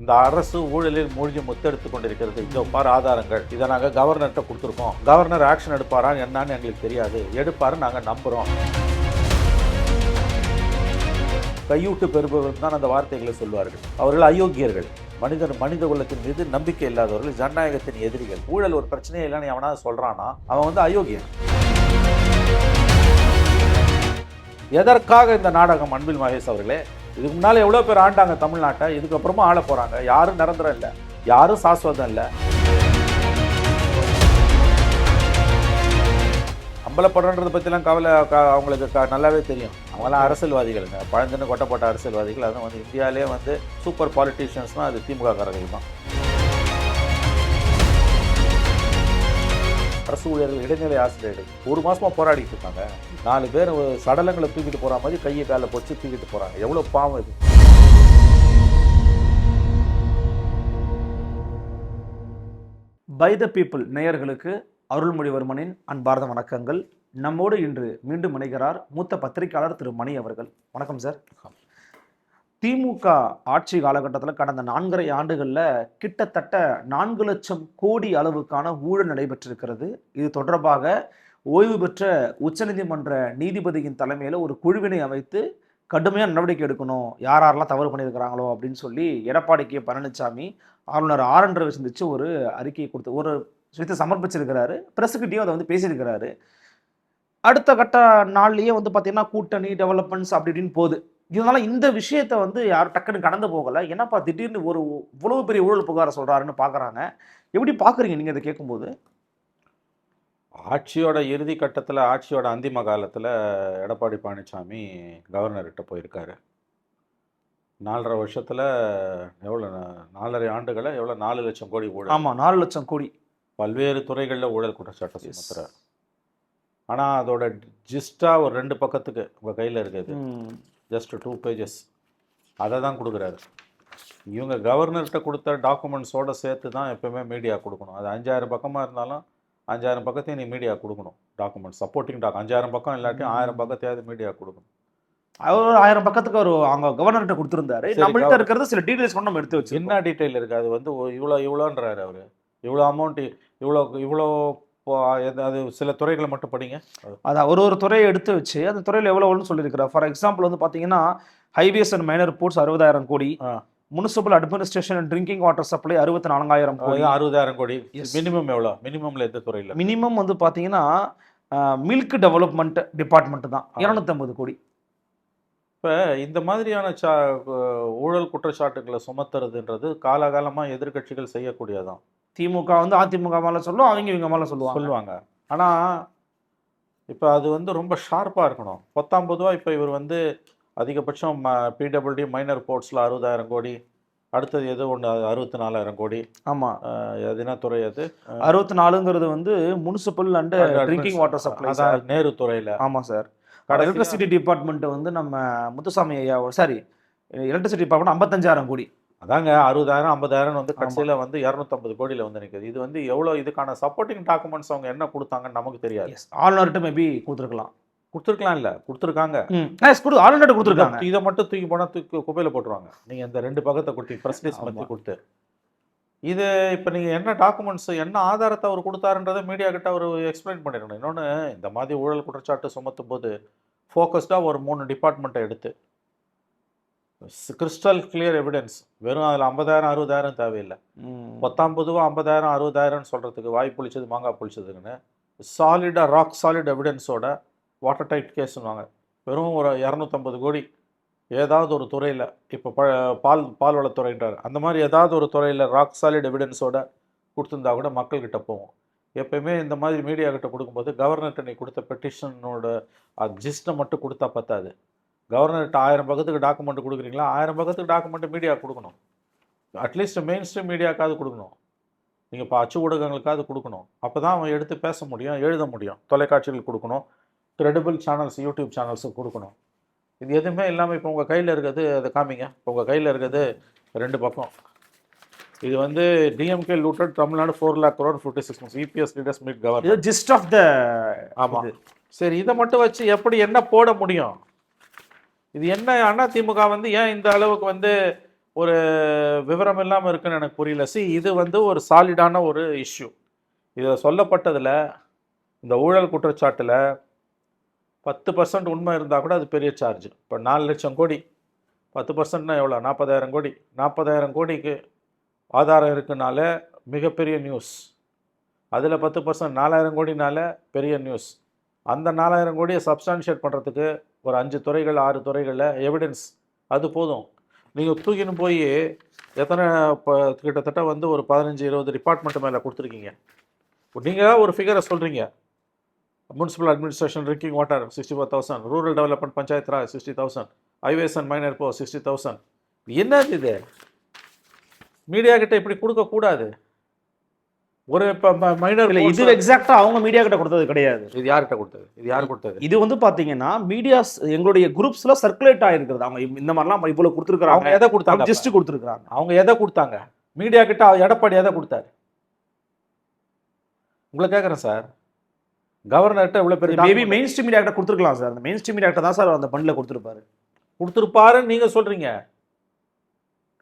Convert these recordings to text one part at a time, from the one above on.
இந்த அரசு ஊழலில் மூழ்கி முத்தெடுத்து கொண்டிருக்கிறது. இதோ பார் ஆதாரங்கள், இதை நாங்கள் கவர்னர்கிட்ட கொடுத்துருக்கோம். கவர்னர் ஆக்ஷன் எடுப்பாரா என்னன்னு எங்களுக்கு தெரியாது, எடுப்பாரு நாங்கள் நம்புகிறோம். கையூட்டு பெறுபவர்கள் தான் அந்த வார்த்தைகளை சொல்வார்கள். அவர்கள் அயோக்கியர்கள், மனித குலத்தின் மீது நம்பிக்கை இல்லாதவர்கள், ஜனநாயகத்தின் எதிரிகள். ஊழல் ஒரு பிரச்சனையே இல்லைன்னு எவனாவது சொல்றானா அவன் வந்து அயோக்கியன். எதற்காக இந்த நாடகம் அன்பில் மகேஷ் அவர்களே? இதுக்கு முன்னால எவ்வளவு பேர் ஆண்டாங்க தமிழ்நாட்டை, இதுக்கப்புறமா ஆள போறாங்க. யாரும் நிரந்தரம் இல்லை, யாரும் சாஸ்வதம் இல்லை. அம்பலப்படுறதை பற்றிலாம் கவலை அவங்களுக்கு நல்லாவே தெரியும். அவங்களாம் அரசியல்வாதிகளுங்க, பழந்துன்னு கொட்டப்பட்ட அரசியல்வாதிகள். அதுவும் வந்து இந்தியாவிலே வந்து சூப்பர் பாலிட்டிஷியன்ஸ்னால் அது திமுக காரர்கள் தான். அரசு ஊழியர்கள், இடைநிலை ஆசிரியர்கள் 1 மாசமா போராடிட்டு இருக்காங்க. 4 பேர் சடலங்களை தூக்கிட்டு போற மாதிரி கையை காலை பொச்சு தூக்கிட்டு போறாங்க. எவ்வளவு பாவம் இது. பை த பீப்புள் நேயர்களுக்கு அருள்மொழிவர்மனின் அன்பார்ந்த வணக்கங்கள். நம்மோடு இன்று மீண்டும் இணைகிறார் மூத்த பத்திரிகையாளர் திரு மணி அவர்கள். வணக்கம் சார். திமுக ஆட்சி காலகட்டத்தில் கடந்த 4.5 ஆண்டுகளில் கிட்டத்தட்ட 4 லட்சம் கோடி அளவுக்கான ஊழல் நடைபெற்றிருக்கிறது. இது தொடர்பாக ஓய்வு பெற்ற உச்சநீதிமன்ற நீதிபதியின் தலைமையில் ஒரு குழுவினை அமைத்து கடுமையான நடவடிக்கை எடுக்கணும், யாரெல்லாம் தவறு பண்ணியிருக்கிறாங்களோ அப்படின்னு சொல்லி எடப்பாடி கே பழனிசாமி ஆளுநர் ஆர்.என். ரவி சந்திச்சு ஒரு அறிக்கையை கொடுத்து ஒரு விஷயத்தை சமர்ப்பிச்சிருக்கிறாரு. பிரஸுக்கிட்டையும் அதை வந்து பேசியிருக்கிறாரு. அடுத்த கட்ட நாள்லேயே வந்து பார்த்தீங்கன்னா கூட்டணி டெவலப்மெண்ட்ஸ் அப்படி இப்படின்னு போகுது. இதனால இந்த விஷயத்தை வந்து யாரும் டக்குன்னு கடந்து போகலை. என்னப்பா திடீர்னு ஒரு இவ்வளவு பெரிய ஊழல் புகாரை சொல்கிறாருன்னு பார்க்குறாங்க. எப்படி பார்க்குறீங்க நீங்கள் இதை கேட்கும்போது? ஆட்சியோட இறுதி கட்டத்தில், ஆட்சியோட அந்திம காலத்தில் எடப்பாடி பழனிசாமி கவர்னர்கிட்ட போயிருக்காரு. 4.5 வருஷத்தில் எவ்வளோ, 4.5 ஆண்டுகளை எவ்வளோ, 4 லட்சம் கோடி ஊழல். ஆமாம், 4 லட்சம் கோடி பல்வேறு துறைகளில் ஊழல் குற்றச்சாட்டை சுமத்துறார். ஆனால் அதோட ஜிஸ்டாக ஒரு 2 பக்கத்துக்கு உங்கள் கையில் இருக்குது, ஜஸ்ட் 2 பேஜஸ், அதை தான் கொடுக்குறாரு. இவங்க கவர்னர்கிட்ட கொடுத்த டாக்குமெண்ட்ஸோடு சேர்த்து தான் எப்போவுமே மீடியா கொடுக்கணும். அது 5000 பக்கமாக இருந்தாலும் 5000 பக்கத்தையும் நீ மீடியா கொடுக்கணும். டாக்குமெண்ட் சப்போர்ட்டிங் 5000 பக்கம் இல்லாட்டி 1000 பக்கத்தையாவது மீடியா கொடுக்கணும். அவர் ஒரு 1000 பக்கத்துக்கு ஒரு அவங்க கவர்னர்கிட்ட கொடுத்துருந்தாரு. நம்மள்கிட்ட இருக்கிறது சில டீடைல்ஸ் கொண்டு நம்ம எடுத்து வச்சு. என்ன டீட்டெயில் இருக்குது? அது வந்து இவ்வளோன்றாரு அவர். இவ்வளோ அமௌண்ட், இவ்வளோ அது சில துறைகளை மட்டும் படிங்க. அதான் ஒரு துறையை எடுத்து வச்சு அந்த துறையில் எவ்வளோன்னு சொல்லியிருக்கிறார். ஃபார் எக்ஸாம்பிள் வந்து பார்த்தீங்கன்னா ஹைவேஸ் அண்ட் மைனர் போர்ட்ஸ் 60,000 கோடி, municipal administration and drinking water supply 64,000 கோடி. 60,000 கோடி. மினிமம் எவ்வளோ? மினிமம்ல எந்த துறையில்? மினிமம் வந்து பார்த்தீங்கன்னா மில்க் டெவலப்மெண்ட் டிபார்ட்மெண்ட் தான் 250 கோடி. இப்போ இந்த மாதிரியான ஊழல் குற்றச்சாட்டுகளை சுமத்துறதுன்றது காலகாலமாக எதிர்கட்சிகள் செய்யக்கூடியதான். திமுக வந்து அதிமுக மேலே சொல்லும், அவங்க இவங்க மேலே சொல்லுவாங்க. ஆனால் இப்போ அது வந்து ரொம்ப ஷார்ப்பாக இருக்கணும். 19 இப்போ இவர் வந்து அதிகபட்சம் பிடபிள்யூடி மைனர் போர்ட்ஸில் 60,000 கோடி, அடுத்தது எது ஒன்று 64,000 கோடி. ஆமாம், அது என்ன துறை? அது 64ங்கிறது வந்து municipal and drinking water supply, Nehru துறையில். ஆமாம் சார். எலக்ட்ரிசிட்டி டிபார்ட்மெண்ட் வந்து நம்ம முத்துசாமி ஐயா, சாரி, எலக்ட்ரிசிட்டி டிபார்ட்மெண்ட் 55,000 கோடி. அதாங்க 60,000 50,000 வந்து கடைசியில் வந்து 250 கோடியில் வந்து நிற்குது. இது வந்து எவ்வளோ, இதுக்கான சப்போர்ட்டிங் டாக்குமெண்ட்ஸ் அவங்க என்ன கொடுத்தாங்கன்னு நமக்கு தெரியாது. ஆளுநர்கிட்ட மேபி கொடுத்துருக்கலாம் இல்லை, கொடுத்துருக்காங்க. ஆளுநர்கிட்ட கொடுத்துருக்காங்க. இதை மட்டும் தூக்கி போனால் குப்பையில் போட்டுருவாங்க. நீங்கள் இந்த 2 பக்கத்தை கொடுத்து ப்ரெஸ்லீஸ் மத்தி கொடுத்து இது இப்போ நீங்கள் என்ன டாக்குமெண்ட்ஸ், என்ன ஆதாரத்தை அவர் கொடுத்தாருன்றதை மீடியா கிட்ட அவர் எக்ஸ்பிளைன் பண்ணிடணும். இன்னொன்று, இந்த மாதிரி ஊழல் குற்றச்சாட்டு சுமத்தும் போது ஃபோக்கஸ்டாக ஒரு 3 டிபார்ட்மெண்ட்டை எடுத்து கிறிஸ்டல் கிளியர் எவிடன்ஸ், வெறும் அதில் 50,000 60,000 தேவையில்லை. 19 50,000 60,000 சொல்கிறதுக்கு வாய் புளிச்சது மாங்காய் புளிச்சதுன்னு சாலிடாக ராக் சாலிட் எவிடன்ஸோட வாட்டர் டைட் கேஸ்னுவாங்க. வெறும் ஒரு 250 கோடி ஏதாவது ஒரு துறையில், இப்போ பால்வளத்துறைன்றார், அந்த மாதிரி ஏதாவது ஒரு துறையில் ராக் சாலிட் எவிடன்ஸோட கொடுத்துருந்தா கூட மக்கள்கிட்ட போவோம். எப்பயுமே இந்த மாதிரி மீடியா கிட்ட கொடுக்கும்போது கவர்னர்கிட்ட நீ கொடுத்த பெட்டிஷனோட ஜிஸ்ட்டை மட்டும் கொடுத்தா பத்தாது. கவர்னர்கிட்ட 1000 பக்கத்துக்கு டாக்குமெண்ட் கொடுக்குறீங்களா, 1000 பக்கத்துக்கு டாக்குமெண்ட் மீடியா கொடுக்கணும். அட்லீஸ்ட் மெயின் ஸ்ட்ரீம் மீடியாவுக்காவது கொடுக்கணும். நீங்கள் இப்போ அச்சு ஊடகங்களுக்காவது கொடுக்கணும். அப்போ தான் அவன் எடுத்து பேச முடியும், எழுத முடியும். தொலைக்காட்சிகள் கொடுக்கணும், கிரெடிபிள் சேனல்ஸ், யூடியூப் சேனல்ஸுக்கு கொடுக்கணும். இது எதுவுமே இல்லாமல் இப்போ உங்கள் கையில் இருக்கிறது அதை காமிங்க. இப்போ உங்கள் கையில் இருக்கிறது 2 பக்கம். இது வந்து DMK looted Tamil Nadu 4 lakh crore 56 months EPS leaders meet governor. Gist of the. ஆமாம், சரி, இதை மட்டும் வச்சு எப்படி என்ன போட முடியும்? இது என்ன அதிமுக வந்து ஏன் இந்த அளவுக்கு வந்து ஒரு விவரம் இல்லாமல் இருக்குன்னு எனக்கு புரியல. இது வந்து ஒரு சாலிடான ஒரு இஷ்யூ. இதில் சொல்லப்பட்டதில் இந்த ஊழல் குற்றச்சாட்டில் 10% உண்மை இருந்தால் கூட அது பெரிய சார்ஜ். இப்போ 4 லட்சம் கோடி 10%னா எவ்வளோ? 40,000 கோடி. 40,000 கோடிக்கு ஆதாரம் இருக்குனால மிகப்பெரிய நியூஸ். அதில் 10% 4,000 கோடினால பெரிய நியூஸ். அந்த 4,000 கோடியை சப்ஸ்டான்ஷியேட் பண்ணுறதுக்கு ஒரு 5 துறைகள் 6 துறைகளில் எவிடன்ஸ் அது போதும். நீங்கள் தூக்கின்னு போய் எத்தனை இப்போ கிட்டத்தட்ட வந்து ஒரு 15-20 டிபார்ட்மெண்ட் மேலே கொடுத்துருக்கீங்க. நீங்கள் ஒரு ஃபிகரை சொல்கிறீங்க. Municipal administration drinking water 64,000, rural development panchayat Raj 60,000, highways and minor போ 60,000. என்னது இது? மீடியா கிட்ட இப்படி கொடுக்கக்கூடாது. ஒரு இப்போ மைனர் இல்ல இது எக்ஸாக்ட்டா அவங்க மீடியா கிட்ட கொடுத்தது கிடையாது. இது யார்கிட்ட கொடுத்தது? இது யார் கொடுத்தது? இது வந்து பாத்தீங்கன்னா மீடியாஸ் எங்களுடைய குரூப்ஸ்ல சர்க்குலேட் ஆயிருக்கிறது. அவங்க இந்த மாதிரிலாம் இவ்வளவு கொடுத்துருக்காங்க. அவங்க எதை கொடுத்தாங்க? ஜஸ்ட் கொடுத்துருக்காங்க. அவங்க எதை கொடுத்தாங்க? மீடியா கிட்ட எடப்பாடி எதை கொடுத்தாரு? உங்களை கேட்குறேன் சார். கவர்னர்கிட்ட இவ்வளோ பெரிய மேபி மெயின் ஸ்ட்ரீம் மீடியா கிட்ட கொடுத்துருக்கலாம் சார். அந்த மெயின் ஸ்ட்ரீம் மீடியா கிட்ட தான் சார் அந்த பண்டில் கொடுத்துருப்பாருன்னு நீங்கள் சொல்கிறீங்க.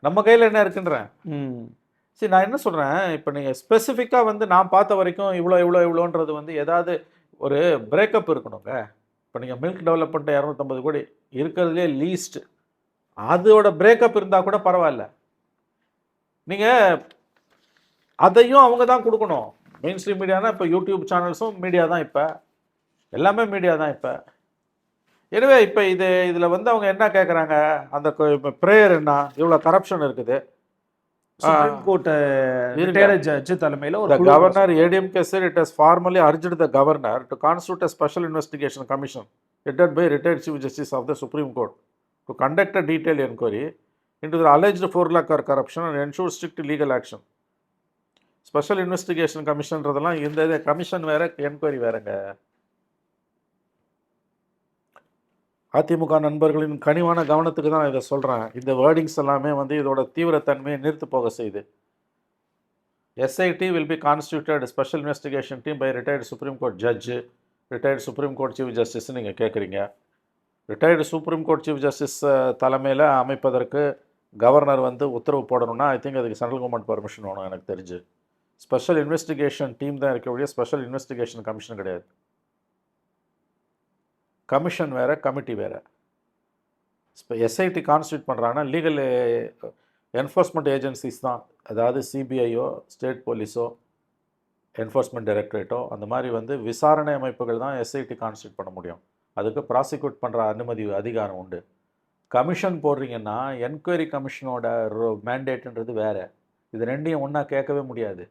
நம்ம கையில் என்ன இருக்குன்றேன். சரி, நான் என்ன சொல்கிறேன், இப்போ நீங்கள் ஸ்பெசிஃபிக்காக வந்து நான் பார்த்த வரைக்கும் இவ்வளோன்றது வந்து ஏதாவது ஒரு பிரேக்கப் இருக்கணுங்க. இப்போ நீங்கள் மில்க் டெவலப்மெண்ட் 250 கோடி இருக்கிறதுலே லீஸ்ட், அதோட பிரேக்கப் இருந்தால் கூட பரவாயில்ல. நீங்கள் அதையும் அவங்க தான் கொடுக்கணும். மெயின் ஸ்ட்ரீம் மீடியானா இப்போ யூடியூப் சேனல்ஸும் மீடியா தான், இப்போ எல்லாமே மீடியா தான் இப்போ. எனவே இப்போ இதில் வந்து அவங்க என்ன கேட்குறாங்க, அந்த ப்ரேயர் என்ன, இவ்வளோ கரப்ஷன் இருக்குது. சுப்ரீம் கோர்ட் ரிட்டையர்ட் ஜட்ஜ் தலைமையில் ஒரு governor ADMK said it has formally urged the governor to constitute a special investigation commission headed by retired Chief Justice of the Supreme Court to conduct a detailed inquiry into the alleged 4 lakh crore corruption and ensure strict legal action. Special investigation commissionன்றதெல்லாம் இந்த commission வேற, enquiry வேறங்க. அதிமுக நண்பர்களின் கனிவான கவனத்துக்கு தான் இதை சொல்கிறேன். இந்த வேர்டிங்ஸ் எல்லாமே வந்து இதோட தீவிரத்தன்மையை நிறுத்து போக செய்யுது. SIT will be constituted special investigation team by retired Supreme Court judge, retired Supreme Court Chief Justice நீங்கள் கேட்குறீங்க. Retired supreme court chief justice தலைமையில் அமைப்பதற்கு கவர்னர் வந்து உத்தரவு போடணும்னா ஐ திங்க் அதுக்கு சென்ட்ரல் கவர்மெண்ட் பர்மிஷன் வேணும் எனக்கு தெரிஞ்சு. ஸ்பெஷல் இன்வெஸ்டிகேஷன் டீம் தான் இருக்கக்கூடிய, ஸ்பெஷல் இன்வெஸ்டிகேஷன் கமிஷன் கிடையாது. கமிஷன் வேறு, கமிட்டி வேறு. இப்போ SIT கான்ஸ்டியூட் பண்ணுறாங்கன்னா லீகல் என்ஃபோர்ஸ்மெண்ட் ஏஜென்சிஸ் தான், அதாவது சிபிஐயோ ஸ்டேட் போலீஸோ என்ஃபோர்ஸ்மெண்ட் டைரக்டரேட்டோ அந்த மாதிரி வந்து விசாரணை அமைப்புகள் தான் SIT கான்ஸ்டியூட் பண்ண முடியும். அதுக்கு ப்ராசிக்யூட் பண்ணுற அனுமதி அதிகாரம் உண்டு. கமிஷன் போடுறீங்கன்னா என்கொயரி கமிஷனோட மேண்டேட்டுன்றது வேறு. இது ரெண்டையும் ஒன்றா கேட்கவே முடியாது.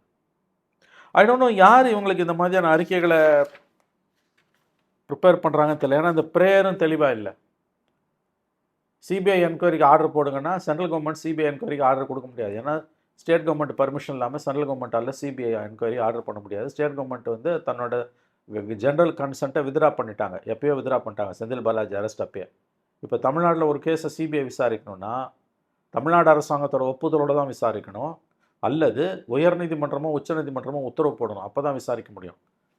ஐ டோன்ட் நோ யார் இவங்களுக்கு இந்த மாதிரியான அறிக்கைகளை ப்ரிப்பேர் பண்ணுறாங்கன்னு தெரியல. ஏன்னா இந்த ப்ரேயரும் தெளிவாக இல்லை. சிபிஐ என்கொயரிக்கு ஆர்டர் போடுங்கன்னா சென்ட்ரல் கவர்மெண்ட் சிபிஐ என்கொயரிக்கு ஆர்டர் கொடுக்க முடியாது. ஏன்னா ஸ்டேட் கவர்மெண்ட் பர்மிஷன் இல்லாமல் சென்ட்ரல் கவர்மெண்ட்டால் சிபிஐ என்கொயரி ஆர்டர் பண்ண முடியாது. ஸ்டேட் கவர்மெண்ட் வந்து தன்னோட ஜென்ரல் கன்சென்ட்டை வித்ரா பண்ணிட்டாங்க, எப்பயோ வித்ரா பண்ணிட்டாங்க செந்தில் பாலாஜி அரெஸ்ட் அப்பயே. இப்போ தமிழ்நாட்டில் ஒரு கேஸை சிபிஐ விசாரிக்கணும்னா தமிழ்நாடு அரசாங்கத்தோட ஒப்புதலோடு தான் விசாரிக்கணும், அல்லது உயர்நீதிமன்றமோ உச்சநீதிமன்றமோ உத்தரவு போடணும், அப்போ தான் விசாரிக்க முடியும்.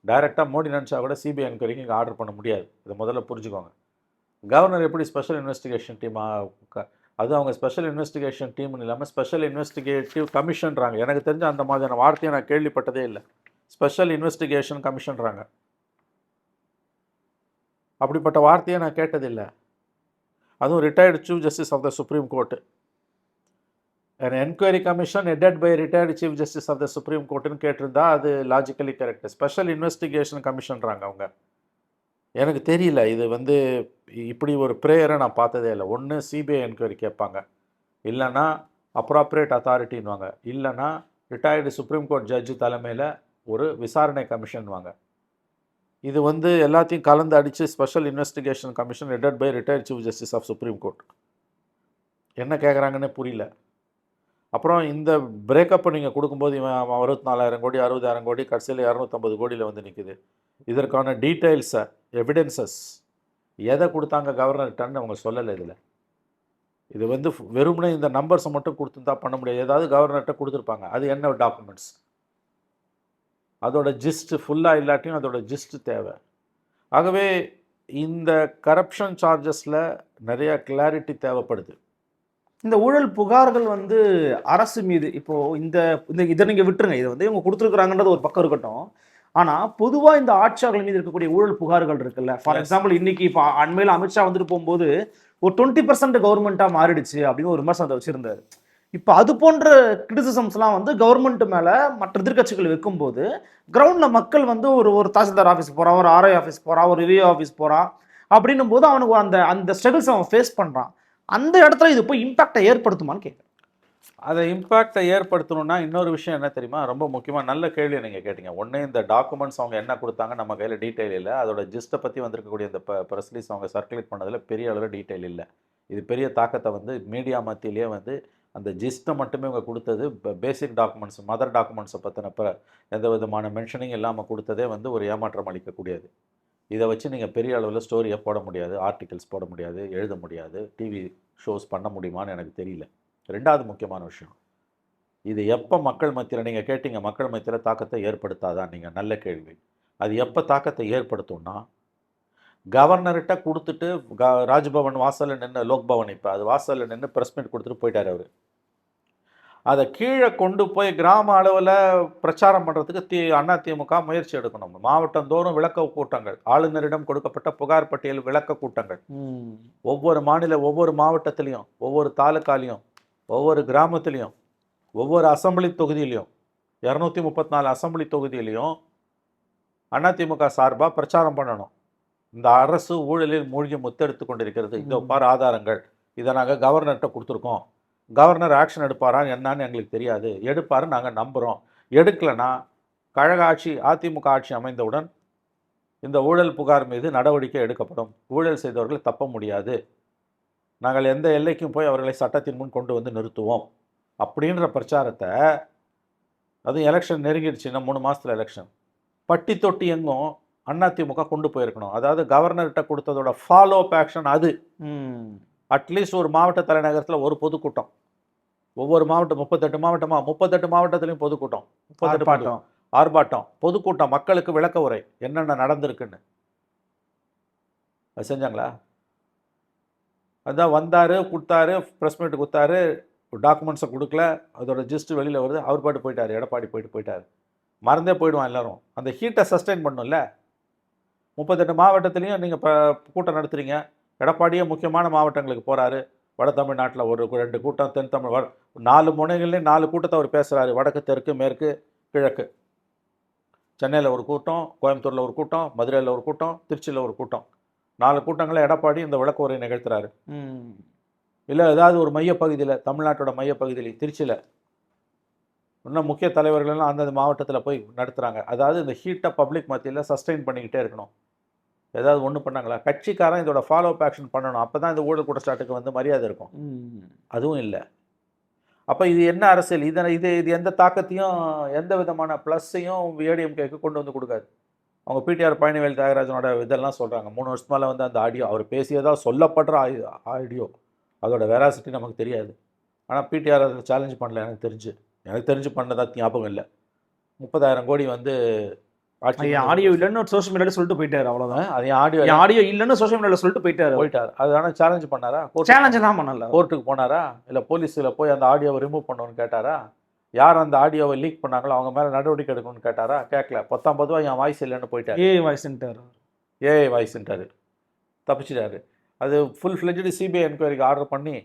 டைரெக்டாக மோடி நினச்சா கூட சிபிஐ என்கொயரிக்கு இங்கே ஆர்டர் பண்ண முடியாது. இதை முதல்ல புரிஞ்சுக்கோங்க. கவர்னர் எப்படி ஸ்பெஷல் இன்வெஸ்டிகேஷன் டீமாக, அது அவங்க ஸ்பெஷல் இன்வெஸ்டிகேஷன் டீம்னு இல்லாமல் ஸ்பெஷல் இன்வெஸ்டிகேட்டிவ் கமிஷன்றாங்க. எனக்கு தெரிஞ்ச அந்த மாதிரியான வார்த்தையை நான் கேள்விப்பட்டதே இல்லை. ஸ்பெஷல் இன்வெஸ்டிகேஷன் கமிஷன்றாங்க. அப்படிப்பட்ட வார்த்தையை நான் கேட்டதில்லை. அதுவும் retired chief justice of the supreme court. an enquiry commission headed by retired chief justice of the supreme கோர்ட்டுன்னு கேட்டிருந்தா அது லாஜிக்கலி கரெக்ட். ஸ்பெஷல் இன்வெஸ்டிகேஷன் கமிஷன்றாங்க அவங்க. எனக்கு தெரியல, இது வந்து இப்படி ஒரு ப்ரேயரை நான் பார்த்ததே இல்லை. ஒன்று சிபிஐ என்கொயரி கேட்பாங்க, இல்லைன்னா அப்ராப்ரியேட் அத்தாரிட்டின்வாங்க, இல்லைன்னா ரிட்டையர்டு சுப்ரீம் கோர்ட் ஜட்ஜு தலைமையில் ஒரு விசாரணை கமிஷன்வாங்க. இது வந்து எல்லாத்தையும் கலந்து அடித்து special investigation commission headed by retired chief justice of supreme court. என்ன கேட்குறாங்கன்னே புரியல. அப்புறம் இந்த பிரேக்கப்பை நீங்கள் கொடுக்கும்போது இவன் 64,000 கோடி 60,000 கோடி கடைசியில் 250 கோடியில் வந்து நிற்குது. இதற்கான டீட்டெயில்ஸை எவிடென்சஸ் எதை கொடுத்தாங்க கவர்னர்கிட்டன்னு அவங்க சொல்லலை. இது வந்து வெறுமனே இந்த நம்பர்ஸை மட்டும் கொடுத்துருந்தா பண்ண முடியாது. ஏதாவது கவர்னர்கிட்ட கொடுத்துருப்பாங்க, அது என்ன டாக்குமெண்ட்ஸ், அதோட ஜிஸ்ட் ஃபுல்லாக இல்லாட்டியும் அதோட ஜிஸ்ட் தேவை. ஆகவே இந்த கரப்ஷன் சார்ஜஸில் நிறையா கிளாரிட்டி தேவைப்படுது. இந்த ஊழல் புகார்கள் வந்து அரசு மீது இப்போ இந்த இந்த இதை நீங்க விட்டுருங்க, இதை வந்து இவங்க கொடுத்துருக்குறாங்கன்றது ஒரு பக்கம் இருக்கட்டும். ஆனா பொதுவா இந்த ஆட்சியாளர்கள் மீது இருக்கக்கூடிய ஊழல் புகார்கள் இருக்குல்ல, ஃபார் Yes. எக்ஸாம்பிள் இன்னைக்கு இப்போ அண்மையில் அமித்ஷா வந்துட்டு போகும்போது ஒரு 20% கவர்மெண்டா மாறிடுச்சு அப்படின்னு ஒரு விமர்சனத்தை வச்சிருந்தாரு. இப்போ அது போன்ற கிரிட்டிசிசம்ஸ்லாம் வந்து கவர்மெண்ட் மேல மற்ற எதிர்க்கட்சிகள் வைக்கும்போது கிரவுண்ட்ல மக்கள் வந்து ஒரு ஒரு தாசில்தார் ஆஃபீஸ் போறான், ஒரு ஆர்ஐ ஆஃபீஸ் போறான், ஒரு ரிவியூ ஆஃபீஸ் போறான் அப்படின்னும் போது அவனுக்கு அந்த அந்த ஸ்ட்ரகிள்ஸ் அவன் ஃபேஸ் பண்றான். அந்த இடத்துல இது போய் இம்பாக்டை ஏற்படுத்துமான்னு கேட்குறேன். அதை இம்பேக்டை ஏற்படுத்தணும்னா இன்னொரு விஷயம் என்ன தெரியுமா, ரொம்ப முக்கியமாக நல்ல கேள்வி நீங்கள் கேட்டீங்க. ஒன்று, இந்த டாக்குமெண்ட்ஸ் அவங்க என்ன கொடுத்தாங்க நம்ம கையில் டீட்டெயில் இல்லை. அதோட ஜிஸ்ட்டை பற்றி வந்திருக்கக்கூடிய இந்த ப்ரெஸ் ரிலீஸ் அவங்க சர்க்குலேட் பண்ணதில் பெரிய அளவில் டீட்டெயில் இல்லை. இது பெரிய தாக்கத்தை வந்து மீடியா மத்தியிலே வந்து அந்த ஜிஸ்ட்டை மட்டுமே அவங்க கொடுத்தது, பேசிக் டாக்குமெண்ட்ஸ் மதர் டாக்குமெண்ட்ஸை பற்றின எந்த விதமான மென்ஷனிங் இல்லாமல் கொடுத்ததே வந்து ஒரு ஏமாற்றம் அளிக்கக்கூடியது. இதை வச்சு நீங்கள் பெரிய அளவில் ஸ்டோரியை போட முடியாது, ஆர்டிகல்ஸ் போட முடியாது, எழுத முடியாது, டிவி ஷோஸ் பண்ண முடியுமான்னு எனக்கு தெரியல. ரெண்டாவது முக்கியமான விஷயம், இது எப்போ மக்கள் மத்தியில், நீங்கள் கேட்டீங்க மக்கள் மத்தியில் தாக்கத்தை ஏற்படுத்தாதான், நீங்கள் நல்ல கேள்வி. அது எப்போ தாக்கத்தை ஏற்படுத்தும்னா, கவர்னர்கிட்ட கொடுத்துட்டு ராஜ்பவன் வாசலில் நின்று, லோக்பவன் இப்போ அது வாசலில் நின்று ப்ரெஸ் மீட் கொடுத்துட்டு போயிட்டார் அவர். அதை கீழே கொண்டு போய் கிராம அளவில் பிரச்சாரம் பண்ணுறதுக்கு அதிமுக முயற்சி எடுக்கணும். மாவட்டந்தோறும் விளக்க கூட்டங்கள், ஆளுநரிடம் கொடுக்கப்பட்ட புகார் பட்டியல் விளக்க கூட்டங்கள் ஒவ்வொரு மாவட்டத்திலையும், ஒவ்வொரு தாலுக்காலையும், ஒவ்வொரு கிராமத்திலையும், ஒவ்வொரு அசம்பிளி தொகுதியிலையும், 234 அசம்பிளி தொகுதியிலையும் அதிமுக சார்பாக பிரச்சாரம் பண்ணணும். இந்த அரசு ஊழலில் மூழ்கி முத்தெடுத்து கொண்டிருக்கிறது, இந்த பார் ஆதாரங்கள், இதை நாங்கள் கவர்னர்கிட்ட கொடுத்துருக்கோம், கவர்னர் ஆக்ஷன் எடுப்பாரான்னு என்னன்னு எங்களுக்கு தெரியாது, எடுப்பாருன்னு நாங்கள் நம்புகிறோம். எடுக்கலைன்னா கழக ஆட்சி, அதிமுக ஆட்சி அமைந்தவுடன் இந்த ஊழல் புகார் மீது நடவடிக்கை எடுக்கப்படும், ஊழல் செய்தவர்கள் தப்ப முடியாது, நாங்கள் எந்த எல்லைக்கும் போய் அவர்களை சட்டத்தின் முன் கொண்டு வந்து நிறுத்துவோம் அப்படின்ற பிரச்சாரத்தை, அதுவும் எலெக்ஷன் நெருங்கிடுச்சு, இன்னும் 3 மாதத்தில் எலெக்ஷன், பட்டி தொட்டி எங்கும் அதிமுக கொண்டு போயிருக்கணும். அதாவது கவர்னர்கிட்ட கொடுத்ததோட ஃபாலோ அப் ஆக்ஷன் அது. அட்லீஸ்ட் ஒரு மாவட்ட தலைநகரத்தில் ஒரு பொதுக்கூட்டம், ஒவ்வொரு மாவட்டம் 38 மாவட்டத்திலையும் பொதுக்கூட்டம், 38 ஆர்ப்பாட்டம், பொதுக்கூட்டம், மக்களுக்கு விளக்க உரை என்னென்ன நடந்திருக்குன்னு. அது செஞ்சாங்களா? அதான் வந்தார், கொடுத்தாரு, ப்ரெஸ் மீட் கொடுத்தாரு, டாக்குமெண்ட்ஸை கொடுக்கல, அதோட ஜிஸ்ட் வெளியில் வருது, அவர் பாட்டு போயிட்டார், எடப்பாடி போயிட்டார். மறந்தே போயிடுவான் எல்லாரும். அந்த ஹீட்டை சஸ்டெயின் பண்ணும்ல. 38 மாவட்டத்துலேயும் நீங்கள் இப்போ கூட்டம் நடத்துகிறீங்க, எடப்பாடியே முக்கியமான மாவட்டங்களுக்கு போகிறாரு, வட தமிழ்நாட்டில் ஒரு 2 கூட்டம், தென் தமிழ் 4 முனைகள்லேயும் 4 கூட்டத்தை அவர் பேசுகிறாரு, வடக்கு, தெற்கு, மேற்கு, கிழக்கு. சென்னையில் ஒரு கூட்டம், கோயம்புத்தூரில் ஒரு கூட்டம், மதுரையில் ஒரு கூட்டம், திருச்சியில் ஒரு கூட்டம், 4 கூட்டங்களை எடப்பாடி இந்த விளக்க உரை நிகழ்த்துறாரு. இல்லை ஏதாவது ஒரு மையப்பகுதியில், தமிழ்நாட்டோட மையப்பகுதியில், திருச்சியில் இன்னும் முக்கிய தலைவர்கள்லாம் அந்தந்த மாவட்டத்தில் போய் நடத்துகிறாங்க. அதாவது இந்த ஹீட்டை பப்ளிக் மத்தியில் சஸ்டெயின் பண்ணிக்கிட்டே இருக்கணும். ஏதாவது ஒன்று பண்ணாங்களா? கட்சிக்காரன் இதோட ஃபாலோ அப் ஆக்ஷன் பண்ணணும், அப்போ தான் இந்த ஊழல் குற்றச்சாட்டுக்கு வந்து மரியாதை இருக்கும். அதுவும் இல்லை. அப்போ இது என்ன அரசியல்? இது எந்த தாக்கத்தையும், எந்த விதமான ப்ளஸ்ஸையும் ஏடிஎம்கேக்கு கொண்டு வந்து கொடுக்காது. அவங்க பிடிஆர் பழனிவேல் தியாகராஜனோட இதெல்லாம் சொல்கிறாங்க, 3 வருஷத்து மேலே வந்து அந்த ஆடியோ, அவர் பேசியதாக சொல்லப்படுற ஆடியோ, அதோட வெராசிட்டி நமக்கு தெரியாது. ஆனால் பிடிஆர் அதை சேலஞ்ச் பண்ணல, எனக்கு தெரிஞ்சு பண்ணதா ஞாபகம் இல்லை. 30,000 கோடி வந்து ஆடியோ இல்லைன்னு சோஷியல் மீடியாவில் சொல்லிட்டு போயிட்டார், அவ்வளோதான். அது ஆடியோ இல்லைன்னு சோஷியல் மீடியாவில் சொல்லிட்டு போயிட்டார். அது ஆனால் சேலஞ்ச் பண்ணாரா? சேலஞ்ச் தான் பண்ணல. கோர்ட்டுக்கு போனாரா? இல்லை போலீஸில் போய் அந்த ஆடியோவை ரிமூவ் பண்ணணும்னு கேட்டாரா? யார் அந்த ஆடியோவை லீக் பண்ணாங்களோ அவங்க மேலே நடவடிக்கை எடுக்கணும்னு கேட்டாரா? கேட்கல. 19 என் வாய்ஸ் இல்லைன்னு போயிட்டார். ஏஐ வாய்ஸ்ன்ட்டார், தப்பிச்சிட்டாரு. அது ஃபுல் ஃப்ளெஜ்டு சிபிஐ என்கொயரிக்கு ஆர்டர் பண்ணி